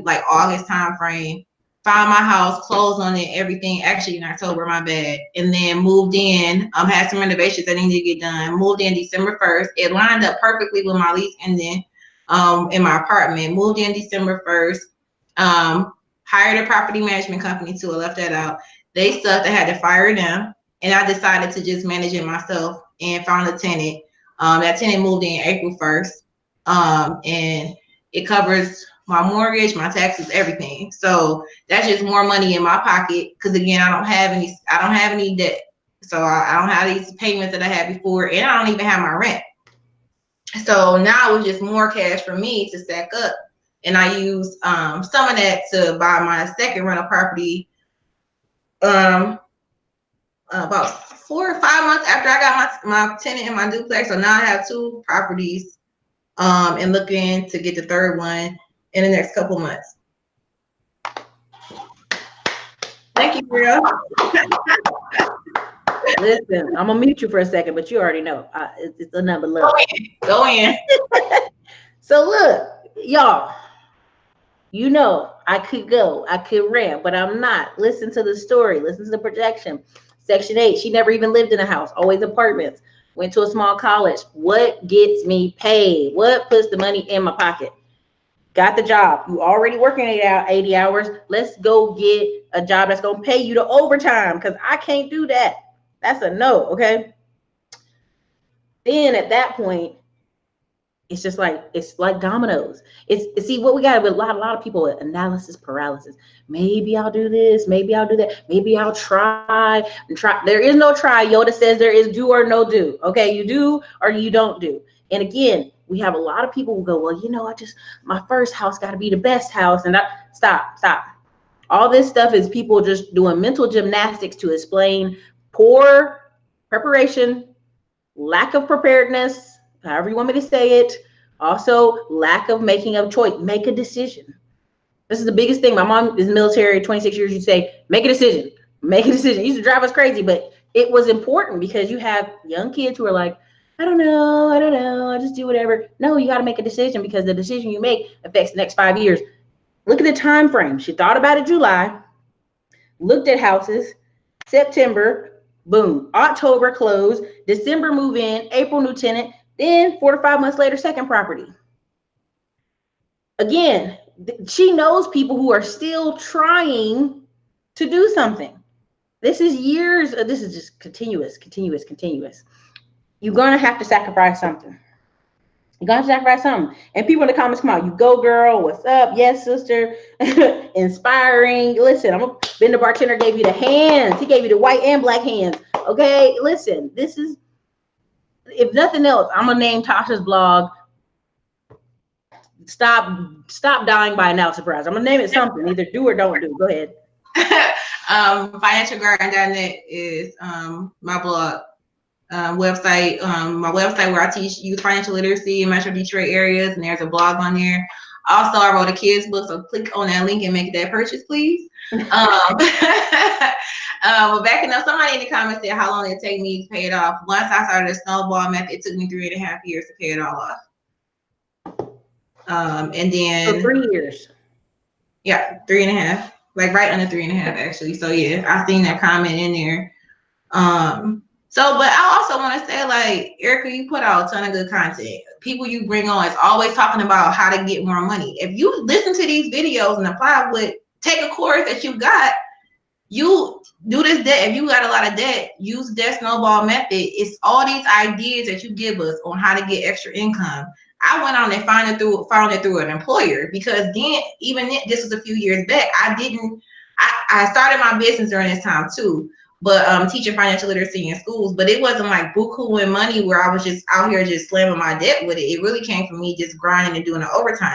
like August time frame. Found my house, closed on it, everything. Actually, in October, my bad. And then moved in. Had some renovations that needed to get done. Moved in December 1st. It lined up perfectly with my lease ending in my apartment. Moved in December 1st. Hired a property management company too. I left that out. They sucked. I had to fire them. And I decided to just manage it myself and found a tenant. That tenant moved in April 1st. And it covers my mortgage, my taxes, everything. So that's just more money in my pocket. Because again, I don't have any debt. So I don't have these payments that I had before, and I don't even have my rent. So now it's just more cash for me to stack up. And I use some of that to buy my second rental property. About 4 or 5 months after I got my tenant in my duplex. So now I have 2 properties and looking to get the third one in the next couple months. Thank you, girl. Listen, I'm gonna mute you for a second, but you already know it's a number love. Go in. So look, y'all, I could rant, but I'm not. Listen to the story, listen to the projection. Section 8, she never even lived in a house, always apartments. Went to a small college. What gets me paid? What puts the money in my pocket? Got the job. You already working 80 hours. Let's go get a job that's going to pay you the overtime, because I can't do that. That's a no, okay? Then at that point, it's like dominoes. See what we got with a lot of people with analysis paralysis. Maybe I'll do this, maybe I'll do that, maybe I'll try and try. There is no try. Yoda says there is do or no do. Okay, you do or you don't do. And again, we have a lot of people who go, well, my first house got to be the best house. And stop. All this stuff is people just doing mental gymnastics to explain poor preparation, lack of preparedness, however you want me to say it. Also, lack of making a choice. Make a decision. This is the biggest thing. My mom is military, 26 years. You say, make a decision. Make a decision. It used to drive us crazy, but it was important because you have young kids who are like, I don't know. I just do whatever. No, you got to make a decision, because the decision you make affects the next 5 years. Look at the time frame. She thought about it July, looked at houses, September, boom, October close, December move in, April new tenant, then 4 to 5 months later, second property. Again, she knows people who are still trying to do something. This is years. This is just continuous. You're going to have to sacrifice something. You're going to sacrifice something. And people in the comments, come out. You go, girl. What's up? Yes, sister. Inspiring. Listen, Ben the bartender gave you the hands. He gave you the white and black hands. Okay, listen, this is, if nothing else, I'm going to name Tasha's blog Stop Dying by Analysis Paralysis. I'm going to name it something. Either do or don't do. Go ahead. Financialgarden.net is my blog. Website, my website where I teach youth financial literacy in Metro Detroit areas, and there's a blog on there. Also, I wrote a kids book, so click on that link and make that purchase, please. But backing up, somebody in the comments said how long it take me to pay it off. Once I started the snowball method, it took me 3.5 years to pay it all off. And then so 3 years. Yeah, 3.5, like right under 3.5 actually. So yeah, I seen that comment in there. So, but I also want to say, like, Erica, you put out a ton of good content. People you bring on is always talking about how to get more money. If you listen to these videos and apply take a course that you got, you do this debt. If you got a lot of debt, use debt snowball method. It's all these ideas that you give us on how to get extra income. I went on and found it through an employer, because then, this was a few years back, I started my business during this time too. But teaching financial literacy in schools, but it wasn't like buku money where I was just out here just slamming my debt with it. It really came from me just grinding and doing the overtime.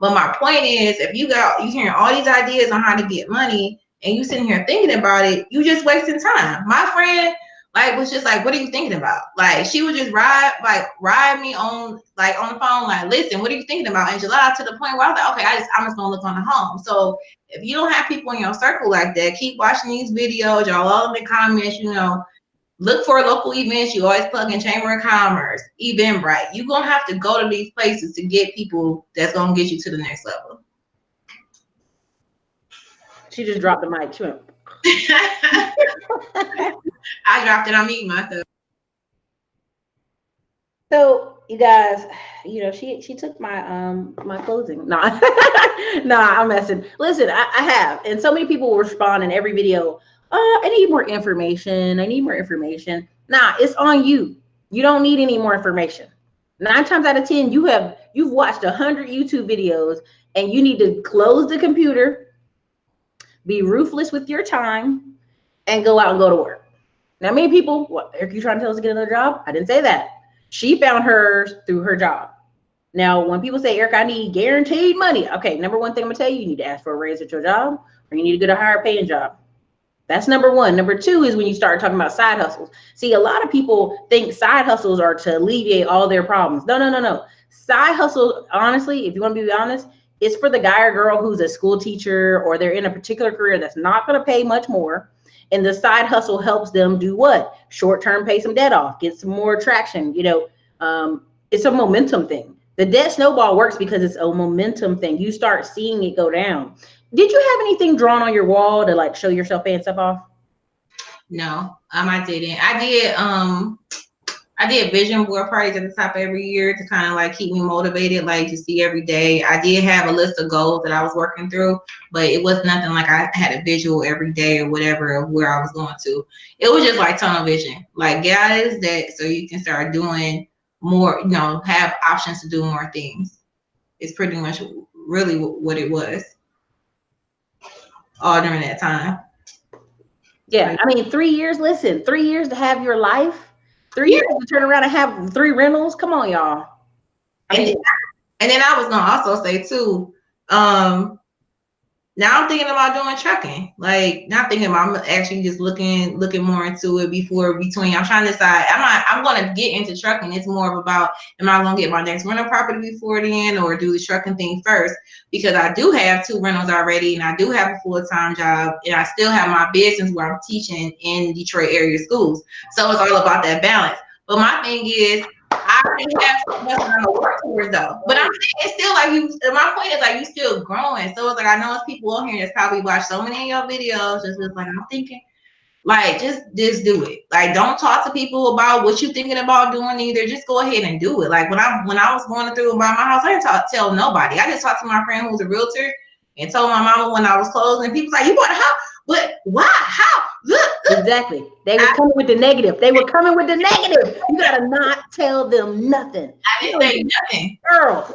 But my point is, if you hearing all these ideas on how to get money and you sitting here thinking about it, you just wasting time. My friend Like, was just like, what are you thinking about? Like, she would just ride me on on the phone, like, listen, what are you thinking about, Angela? To the point where I was like, okay, I'm just gonna look on the home. So if you don't have people in your circle like that, keep watching these videos. Y'all all in the comments, look for local events. You always plug in Chamber of Commerce, Eventbrite. You're gonna have to go to these places to get people that's gonna get you to the next level. She just dropped the mic. She went. I dropped it. I'm eating myself. So you guys, she took my my closing. Nah, nah, I'm messing. Listen, I have, and so many people will respond in every video. I need more information. I need more information. Nah, it's on you. You don't need any more information. 9 times out of 10, you've watched 100 YouTube videos, and you need to close the computer, be ruthless with your time, and go out and go to work. Now, many people, what, Eric, you trying to tell us to get another job? I didn't say that. She found hers through her job. Now, when people say, Eric, I need guaranteed money. Okay, number one thing I'm gonna tell you, you need to ask for a raise at your job, or you need to get a higher paying job. That's number one. Number two is when you start talking about side hustles. See, a lot of people think side hustles are to alleviate all their problems. No. Side hustles, honestly, if you want to be honest, it's for the guy or girl who's a school teacher, or they're in a particular career that's not going to pay much more. And the side hustle helps them do what? Short term, pay some debt off, get some more traction. It's a momentum thing. The debt snowball works because it's a momentum thing. You start seeing it go down. Did you have anything drawn on your wall to like show yourself paying stuff off? No, I didn't. I did vision board parties at the top of every year to kind of like keep me motivated, like to see every day. I did have a list of goals that I was working through, but it was nothing like I had a visual every day or whatever of where I was going to. It was just like tunnel vision, like get out of this debt so you can start doing more, have options to do more things. It's pretty much really what it was all during that time. Yeah, I mean, 3 years. Listen, 3 years to have your life. 3 years to turn around and have 3 rentals. Come on, y'all. And then I was gonna also say too, now I'm thinking about doing trucking. Like not thinking about, I'm actually just looking more into it between. I'm trying to decide. I'm gonna get into trucking. It's more of about, am I gonna get my next rental property before then, or do the trucking thing first? Because I do have 2 rentals already, and I do have a full-time job, and I still have my business where I'm teaching in Detroit area schools. So it's all about that balance. But my thing is, I already have so much I'm gonna work towards though. But I'm saying it's still like my point is like you still growing. So it's like I know it's people on here that's probably watched so many of your videos, just like I'm thinking, like just do it. Like don't talk to people about what you're thinking about doing either. Just go ahead and do it. Like when I was going through and buy my house, I didn't tell nobody. I just talked to my friend who was a realtor and told my mama when I was closing. People like, you bought a house? But why? How? Look. Exactly. They were coming with the negative. You gotta not tell them nothing. I didn't say nothing. Girl,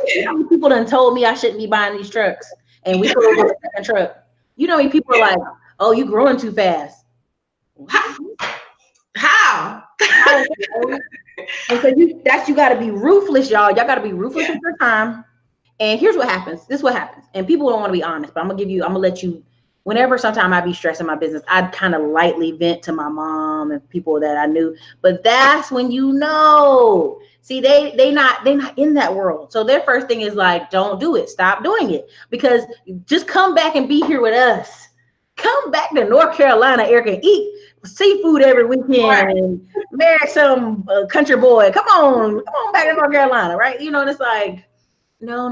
people done told me I shouldn't be buying these trucks. And we put over the second truck. People are like, oh, you growing too fast. How? And so you gotta be ruthless, y'all. Y'all gotta be ruthless with your time. And here's what happens. This is what happens. And people don't want to be honest, but I'm gonna let you. Whenever sometime I be stressing my business, I'd kind of lightly vent to my mom and people that I knew. But that's when see, they not in that world. So their first thing is like, don't do it. Stop doing it. Because just come back and be here with us. Come back to North Carolina, Eric, and eat seafood every weekend and marry some country boy. Come on back to North Carolina, right? And it's like, no.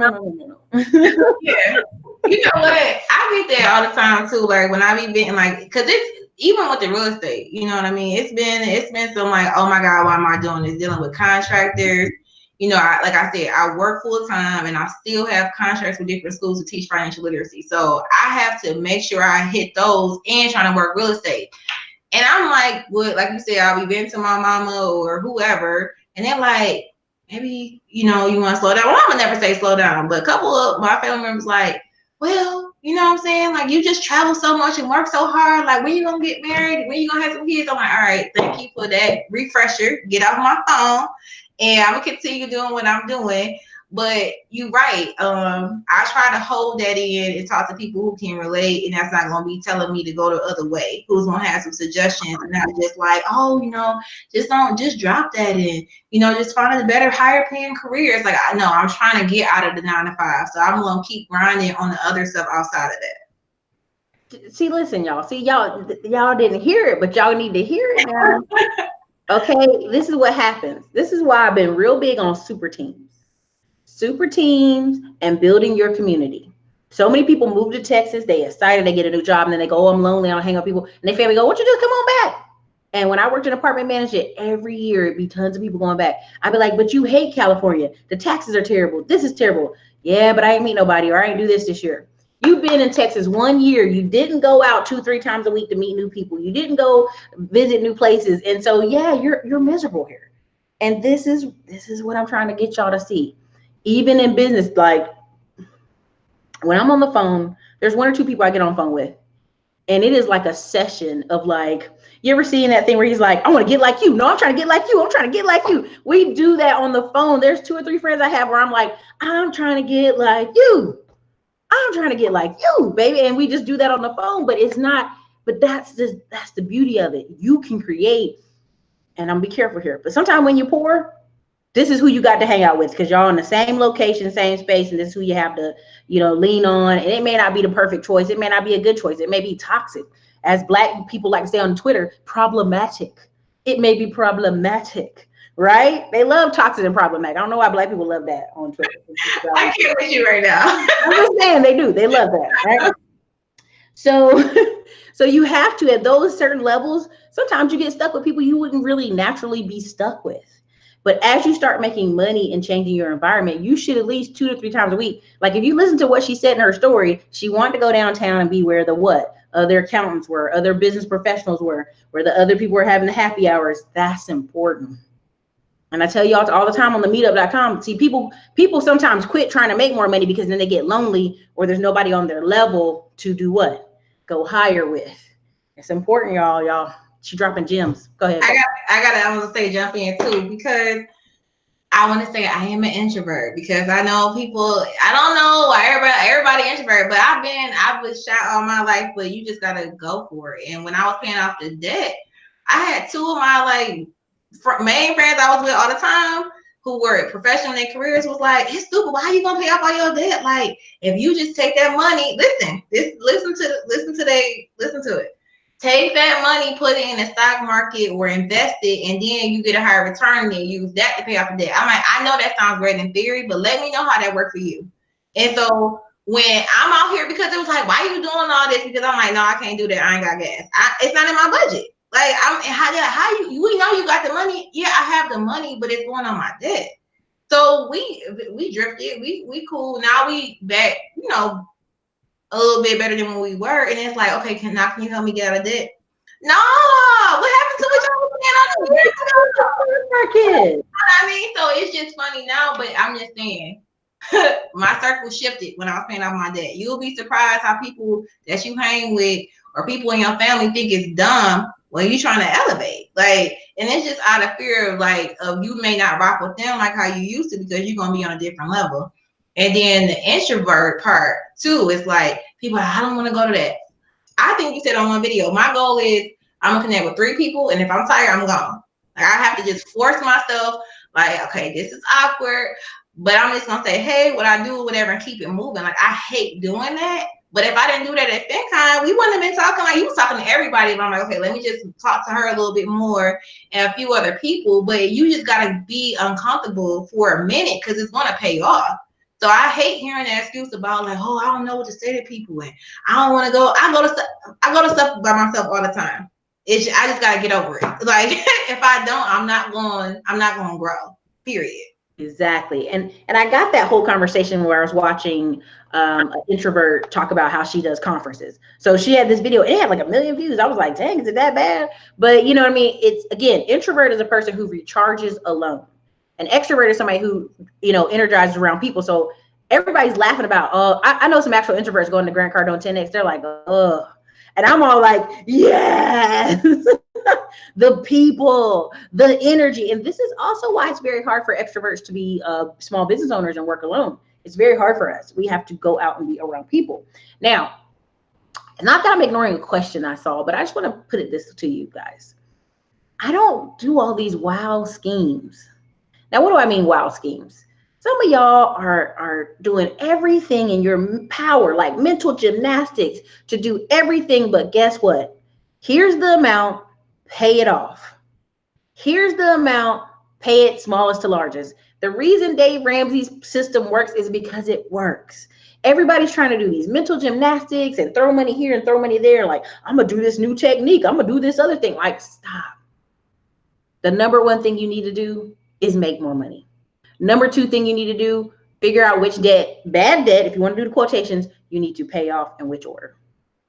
Yeah. You know what? I get that all the time too. Like when I be being like, because it's even with the real estate, you know what I mean? It's been some like, oh my God, why am I doing this? Dealing with contractors. Like I said, I work full time and I still have contracts with different schools to teach financial literacy. So I have to make sure I hit those and trying to work real estate. And I'm like, like you said, I'll be venting to my mama or whoever, and they're like, maybe, you want to slow down. Well, I'm gonna never say slow down, but a couple of my family members like, well, you know what I'm saying? Like you just travel so much and work so hard. Like when you gonna get married? When you gonna have some kids? I'm like, all right, thank you for that refresher. Get off my phone, and I'm gonna continue doing what I'm doing. But you're right. I try to hold that in and talk to people who can relate, and that's not going to be telling me to go the other way. Who's going to have some suggestions, and not just like, oh, just drop that in, just find a better, higher paying career. It's like, I know I'm trying to get out of the 9 to 5, so I'm going to keep grinding on the other stuff outside of that. See, listen, y'all. See, y'all didn't hear it, but y'all need to hear it now. Okay, this is what happens. This is why I've been real big on super teams and building your community. So many people move to Texas, they excited, they get a new job, and then they go, oh, I'm lonely, I don't hang out with people. And their family go, what you do? Come on back. And when I worked in apartment management, every year it'd be tons of people going back. I'd be like, but you hate California. The taxes are terrible. This is terrible. Yeah, but I ain't meet nobody, or I ain't do this year. You've been in Texas 1 year. You didn't go out 2-3 times a week to meet new people. You didn't go visit new places. And so, yeah, you're miserable here. And this is what I'm trying to get y'all to see. Even in business, like when I'm on the phone, there's 1 or 2 people I get on the phone with. And it is like a session of like, you ever seen that thing where he's like, I want to get like you. No, I'm trying to get like you. I'm trying to get like you. We do that on the phone. There's 2 or 3 friends I have where I'm like, I'm trying to get like you. I'm trying to get like you, baby. And we just do that on the phone, but it's not, but that's the beauty of it. You can create, and I'm gonna be careful here, but sometimes when you're poor, this is who you got to hang out with, because y'all in the same location, same space, and this is who you have to, lean on. And it may not be the perfect choice. It may not be a good choice. It may be toxic. As Black people like to say on Twitter, problematic. It may be problematic, right? They love toxic and problematic. I don't know why Black people love that on Twitter. I can't with you right now. I'm just saying they do. They love that, right? So you have to, at those certain levels, sometimes you get stuck with people you wouldn't really naturally be stuck with. But as you start making money and changing your environment, you should at least 2 to 3 times a week. Like if you listen to what she said in her story, she wanted to go downtown and be where the what? Other accountants were, other business professionals were, where the other people were having the happy hours. That's important. And I tell y'all all the time on the meetup.com, see, people sometimes quit trying to make more money because then they get lonely or there's nobody on their level to do what? Go higher with. It's important, y'all. She dropping gems. Go ahead. I want to say jump in too, because I want to say I am an introvert, because I know people, I don't know why everybody introvert, but I've been shy all my life, but you just got to go for it. And when I was paying off the debt, I had 2 of my main friends I was with all the time who were professional in their careers was like, it's stupid. Why are you gonna pay off all your debt? Like, if you just take that money, listen to it. Take that money, put it in the stock market or invest it, and then you get a higher return, and then use that to pay off the debt. I'm like, I know that sounds great in theory, but let me know how that worked for you. And so when I'm out here, because it was like, why are you doing all this? Because I'm like, no, I can't do that. I ain't got gas. It's not in my budget. Like, how you know you got the money? Yeah, I have the money, but it's going on my debt. So we drifted. We cool. Now we back, a little bit better than when we were. And it's like, okay, can you help me get out of debt? No, what happened to what y'all was saying on years ago? I mean, so it's just funny now, but I'm just saying, my circle shifted when I was paying off my debt. You'll be surprised how people that you hang with or people in your family think it's dumb when you're trying to elevate. Like, and it's just out of fear of you may not rock with them like how you used to, because you're gonna be on a different level. And then the introvert part too is like, people are, I don't want to go to that. I think you said on one video, my goal is I'm gonna connect with 3 people, and if I'm tired, I'm gone. Like, I have to just force myself, like, okay, this is awkward, but I'm just gonna say, hey, what I do, whatever, and keep it moving. Like, I hate doing that. But if I didn't do that at FinCon, we wouldn't have been talking. Like, you was talking to everybody, but I'm like, okay, let me just talk to her a little bit more and a few other people. But you just gotta be uncomfortable for a minute, because it's gonna pay off. So I hate hearing that excuse about like, oh, I don't know what to say to people, and I don't want to go. I go to stuff by myself all the time. I just gotta get over it. Like, if I don't, I'm not going to grow. Period. Exactly. And I got that whole conversation where I was watching an introvert talk about how she does conferences. So she had this video, it had like 1 million views. I was like, dang, is it that bad? But you know what I mean? It's, again, introvert is a person who recharges alone. An extrovert is somebody who, energizes around people. So everybody's laughing about, I know some actual introverts going to Grant Cardone 10X. They're like, and I'm all like, yes. The people, the energy. And this is also why it's very hard for extroverts to be small business owners and work alone. It's very hard for us. We have to go out and be around people. Now, not that I'm ignoring a question I saw, but I just want to put it this to you guys. I don't do all these wow schemes. Now, what do I mean wow schemes? Some of y'all are doing everything in your power, like mental gymnastics, to do everything. But guess what? Here's the amount, pay it off. Here's the amount, pay it smallest to largest. The reason Dave Ramsey's system works is because it works. Everybody's trying to do these mental gymnastics and throw money here and throw money there. Like, I'm going to do this new technique. I'm going to do this other thing. Like, stop. The number one thing you need to do is make more money. Number two thing you need to do, figure out which debt, bad debt, if you want to do the quotations, you need to pay off in which order.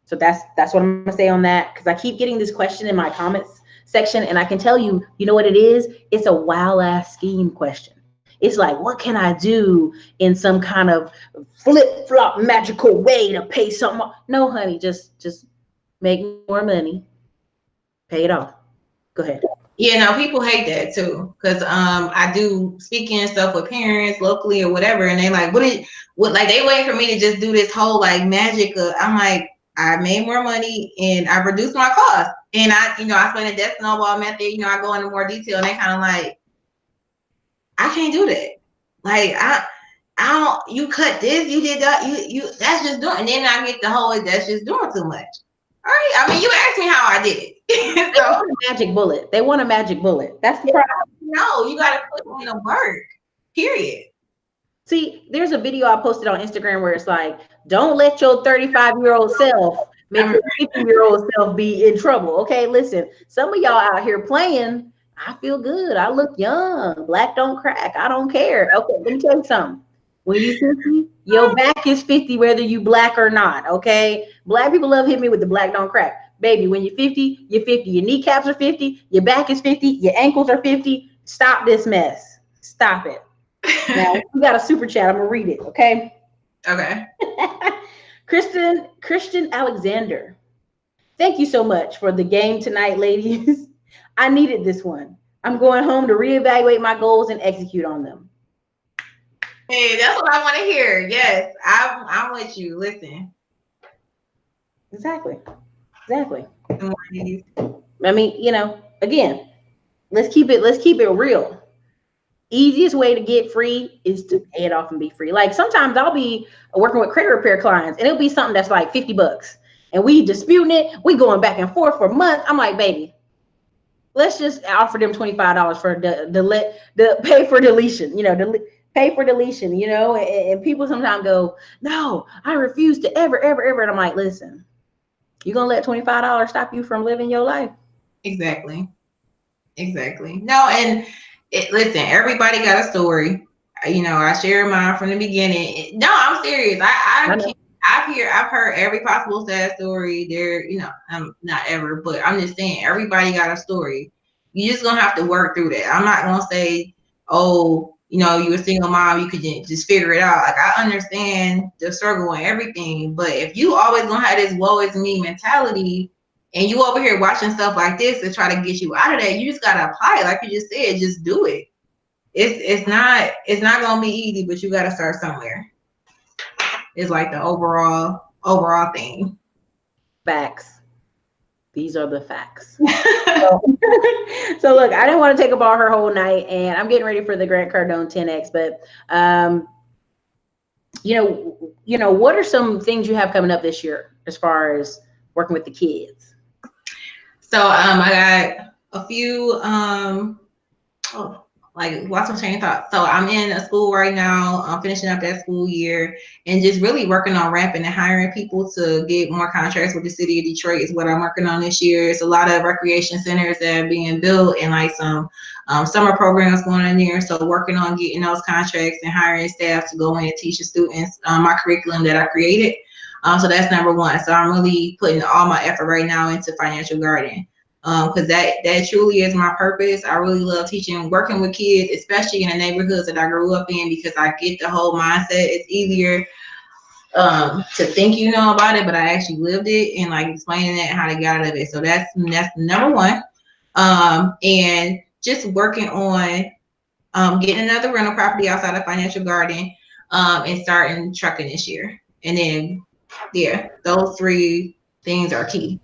So that's what I'm gonna say on that, because I keep getting this question in my comments section, and I can tell you, you know what it is? It's a wow ass scheme question. It's like, what can I do in some kind of flip flop magical way to pay something off? No, honey, just make more money, pay it off. Go ahead. Yeah, no, people hate that too, because I do speaking and stuff with parents locally or whatever, and they like, what like they wait for me to just do this whole like magic. I'm like, I made more money and I reduced my cost, and I explain the death snowball method. I go into more detail, and they kind of like, I can't do that. Like I don't. You cut this, you did that, you that's just doing. And then I get the whole that's just doing too much. All right. I mean, you asked me how I did it. They want a magic bullet. They want a magic bullet. That's the problem. No, you got to put in the work. Period. See, there's a video I posted on Instagram where it's like, don't let your 35-year-old self make your 50-year-old self be in trouble. Okay, listen, some of y'all out here playing, I feel good. I look young. Black don't crack. I don't care. Okay, let me tell you something. When you 50, your back is 50 whether you black or not, okay? Black people love hitting me with the black don't crack. Baby, when you're 50, you're 50. Your kneecaps are 50. Your back is 50. Your ankles are 50. Stop this mess. Stop it. Now, we got a super chat. I'm going to read it, okay? Okay. Christian Alexander. Thank you so much for the game tonight, ladies. I needed this one. I'm going home to reevaluate my goals and execute on them. Hey, that's what I want to hear. Yes, I'm with you. Listen. Exactly. I mean, again, let's keep it real. Easiest way to get free is to pay it off and be free. Like sometimes I'll be working with credit repair clients and it'll be something that's like $50 and we disputing it. We going back and forth for months. I'm like, baby, let's just offer them $25 for the pay for deletion, pay for deletion, and people sometimes go, no, I refuse to ever. And I'm like, listen, you're going to let $25 stop you from living your life? Exactly. No, and listen, everybody got a story. I share mine from the beginning. No, I'm serious. I've heard every possible sad story there. I'm not ever, but I'm just saying everybody got a story. You just gonna have to work through that. I'm not gonna say, oh, you're a single mom, you could just figure it out. Like I understand the struggle and everything, but if you always gonna have this woe is me mentality, and you over here watching stuff like this to try to get you out of that, you just gotta apply it. Like you just said, just do it. It's not gonna be easy, but you gotta start somewhere. It's like the overall thing. Facts. These are the facts. So look, I didn't want to take up all her whole night, and I'm getting ready for the Grant Cardone 10X. But what are some things you have coming up this year as far as working with the kids? So I got a few lots of train of thought. So I'm in a school right now. I'm finishing up that school year and just really working on ramping and hiring people to get more contracts with the city of Detroit is what I'm working on this year. It's a lot of recreation centers that are being built and like some summer programs going on there. So working on getting those contracts and hiring staff to go in and teach the students my curriculum that I created. So that's number one. So I'm really putting all my effort right now into financial guarding. Because that truly is my purpose. I really love teaching, working with kids, especially in the neighborhoods that I grew up in, because I get the whole mindset. It's easier to think about it, but I actually lived it and like explaining it how to get out of it. So that's number one. And just working on getting another rental property outside of Financial Garden, and starting trucking this year. And then, yeah, those three things are key.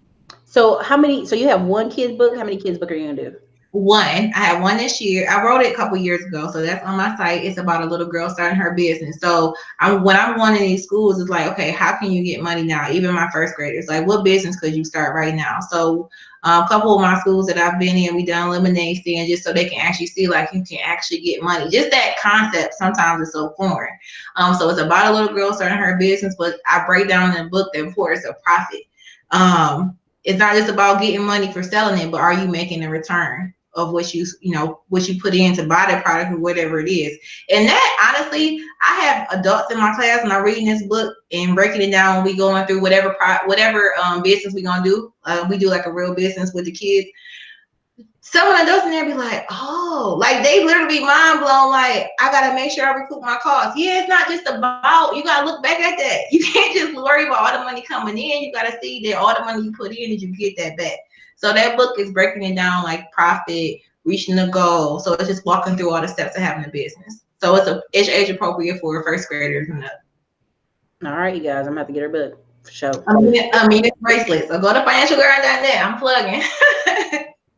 So so you have one kid's book. How many kids' book are you gonna do? One, I had one this year. I wrote it a couple years ago, so that's on my site. It's about a little girl starting her business. So when I'm going to these schools, it's like, okay, how can you get money now? Even my first graders, like, what business could you start right now? So a couple of my schools that I've been in, we done lemonade stand just so they can actually see, like, you can actually get money. Just that concept sometimes is so foreign. So it's about a little girl starting her business, but I break down in the book the importance of profit. It's not just about getting money for selling it, but are you making a return of what what you put in to buy the product or whatever it is. And that, honestly, I have adults in my class and I'm reading this book and breaking it down when we going through whatever business we gonna do. We do like a real business with the kids. Someone adults in there be like, oh, like they literally mind blown. Like, I gotta make sure I recoup my costs. Yeah, it's not just about, you gotta look back at that. You can't just worry about all the money coming in. You gotta see that all the money you put in, did you get that back? So that book is breaking it down, like profit, reaching the goal. So it's just walking through all the steps of having a business. So it's age appropriate for first graders and up. All right, you guys, I'm gonna have to get her book for sure. I mean, it's bracelets. So go to financialgarden.net. I'm plugging.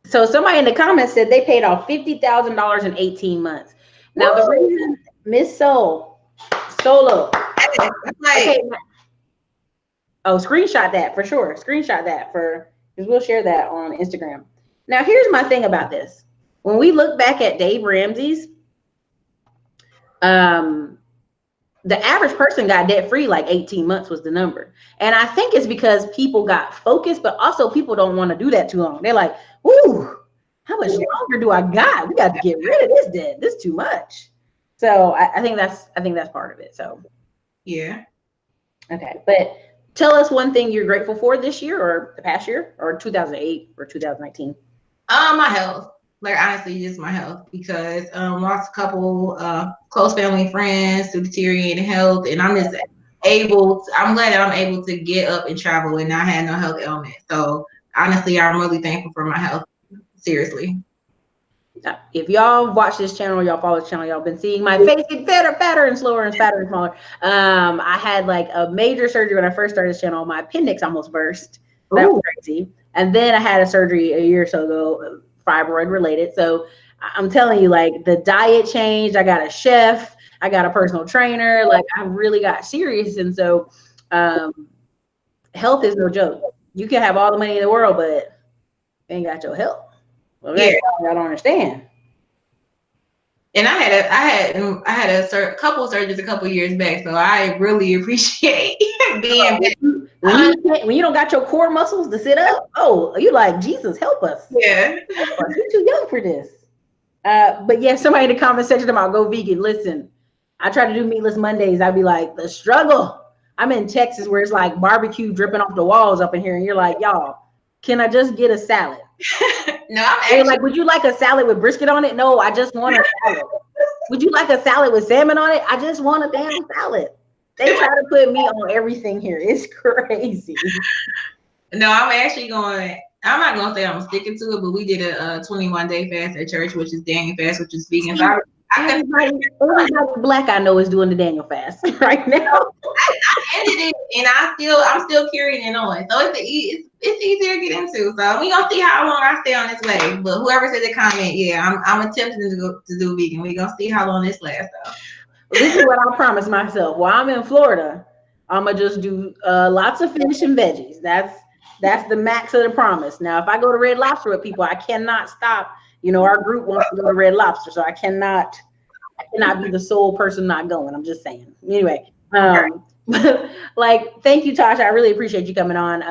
So somebody in the comments said they paid off $50,000 in 18 months. Now the reason, Miss Solo. Okay. Oh, screenshot that for sure. Screenshot that because we'll share that on Instagram. Now here's my thing about this. When we look back at Dave Ramsey's, the average person got debt free like 18 months was the number. And I think it's because people got focused, but also people don't want to do that too long. They're like, ooh, how much longer do I got? We got to get rid of this debt. This is too much. So I think that's part of it. So yeah. Okay. But tell us one thing you're grateful for this year or the past year or 2008 or 2019. My health. Like, honestly, just my health, because lost a couple close family friends through deteriorating health, and I'm just I'm glad that I'm able to get up and travel and not have no health ailment. So honestly, I'm really thankful for my health. Seriously. If y'all watch this channel, y'all follow this channel, y'all been seeing my face get fatter and slower and fatter and smaller. I had like a major surgery when I first started this channel. My appendix almost burst. That was crazy. And then I had a surgery a year or so ago, fibroid related. So I'm telling you, like, the diet changed. I got a chef. I got a personal trainer. Like, I really got serious. And so health is no joke. You can have all the money in the world, but you ain't got your health. Well, yeah. I don't understand. And I had a couple surgeries a couple years back, so I really appreciate being back. When you don't got your core muscles to sit up, you like, Jesus, help us. Yeah. You're too young for this. But yeah, somebody in the comment section about go vegan. Listen, I try to do meatless Mondays. I'd be like, the struggle. I'm in Texas where it's like barbecue dripping off the walls up in here, and you're like, y'all, can I just get a salad? No, I'm actually like, would you like a salad with brisket on it? No, I just want a salad. Would you like a salad with salmon on it? I just want a damn salad. They try to put me on everything here. It's crazy. No, I'm not going to say I'm sticking to it, but we did a 21-day fast at church, which is Daniel fast, which is vegan. So everybody black I know is doing the Daniel fast right now. I ended it, and I'm still carrying it on. So it's easier to get into. So we gonna see how long I stay on this way. But whoever said the comment, yeah, I'm attempting to do vegan. We gonna see how long this lasts though. This is what I promised myself. While I'm in Florida, I'm gonna just do lots of fish and veggies. That's the max of the promise. Now, if I go to Red Lobster with people, I cannot stop. Our group wants to go to Red Lobster, so I cannot be the sole person not going. I'm just saying. Anyway, like, thank you, Tasha. I really appreciate you coming on.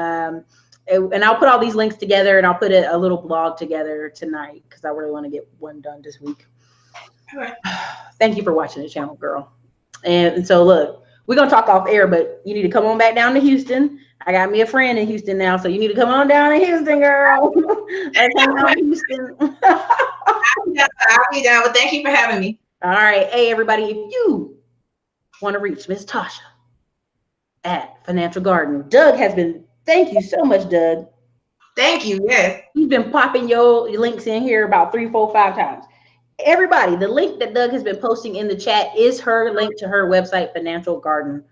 And I'll put all these links together, and I'll put a little blog together tonight because I really want to get one done this week. Okay. Thank you for watching the channel, girl. And so, look, we're gonna talk off air, but you need to come on back down to Houston. I got me a friend in Houston now, so you need to come on down to Houston, girl. Let's come down to Houston. I'll be down, but thank you for having me. All right. Hey, everybody, if you want to reach Miss Tasha at Financial Garden, Doug has been, thank you so much, Doug. Thank you. Yes. You've been popping your links in here about 3, 4, 5 times. Everybody, the link that Doug has been posting in the chat is her link to her website, Financial Garden.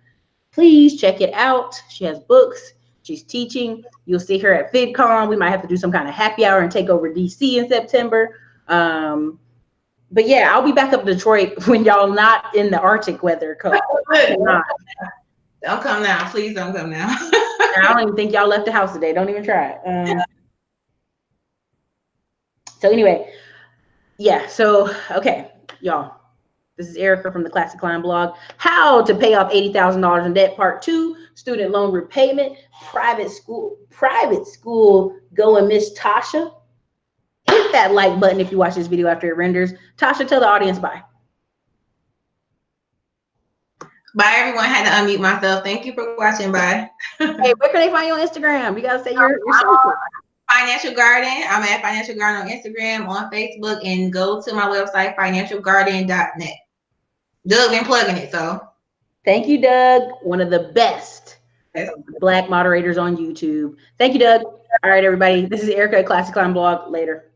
Please check it out. She has books. She's teaching. You'll see her at FidCon. We might have to do some kind of happy hour and take over DC in September. But yeah, I'll be back up in Detroit when y'all not in the Arctic weather. Don't come now. Please don't come now. I don't even think y'all left the house today. Don't even try it. So anyway, yeah. So, okay, y'all. This is Erica from the Classic Climb blog. How to pay off $80,000 in debt, part 2, student loan repayment, private school going Miss Tasha. Hit that like button if you watch this video after it renders. Tasha, tell the audience bye. Bye, everyone. I had to unmute myself. Thank you for watching. Bye. Hey, where can they find you on Instagram? You gotta say your social. Financial Garden. I'm at Financial Garden on Instagram, on Facebook, and go to my website, financialgarden.net. Doug been plugging it, so. Thank you, Doug. One of the best Black moderators on YouTube. Thank you, Doug. All right, everybody. This is Erica at Classic Climb blog. Later.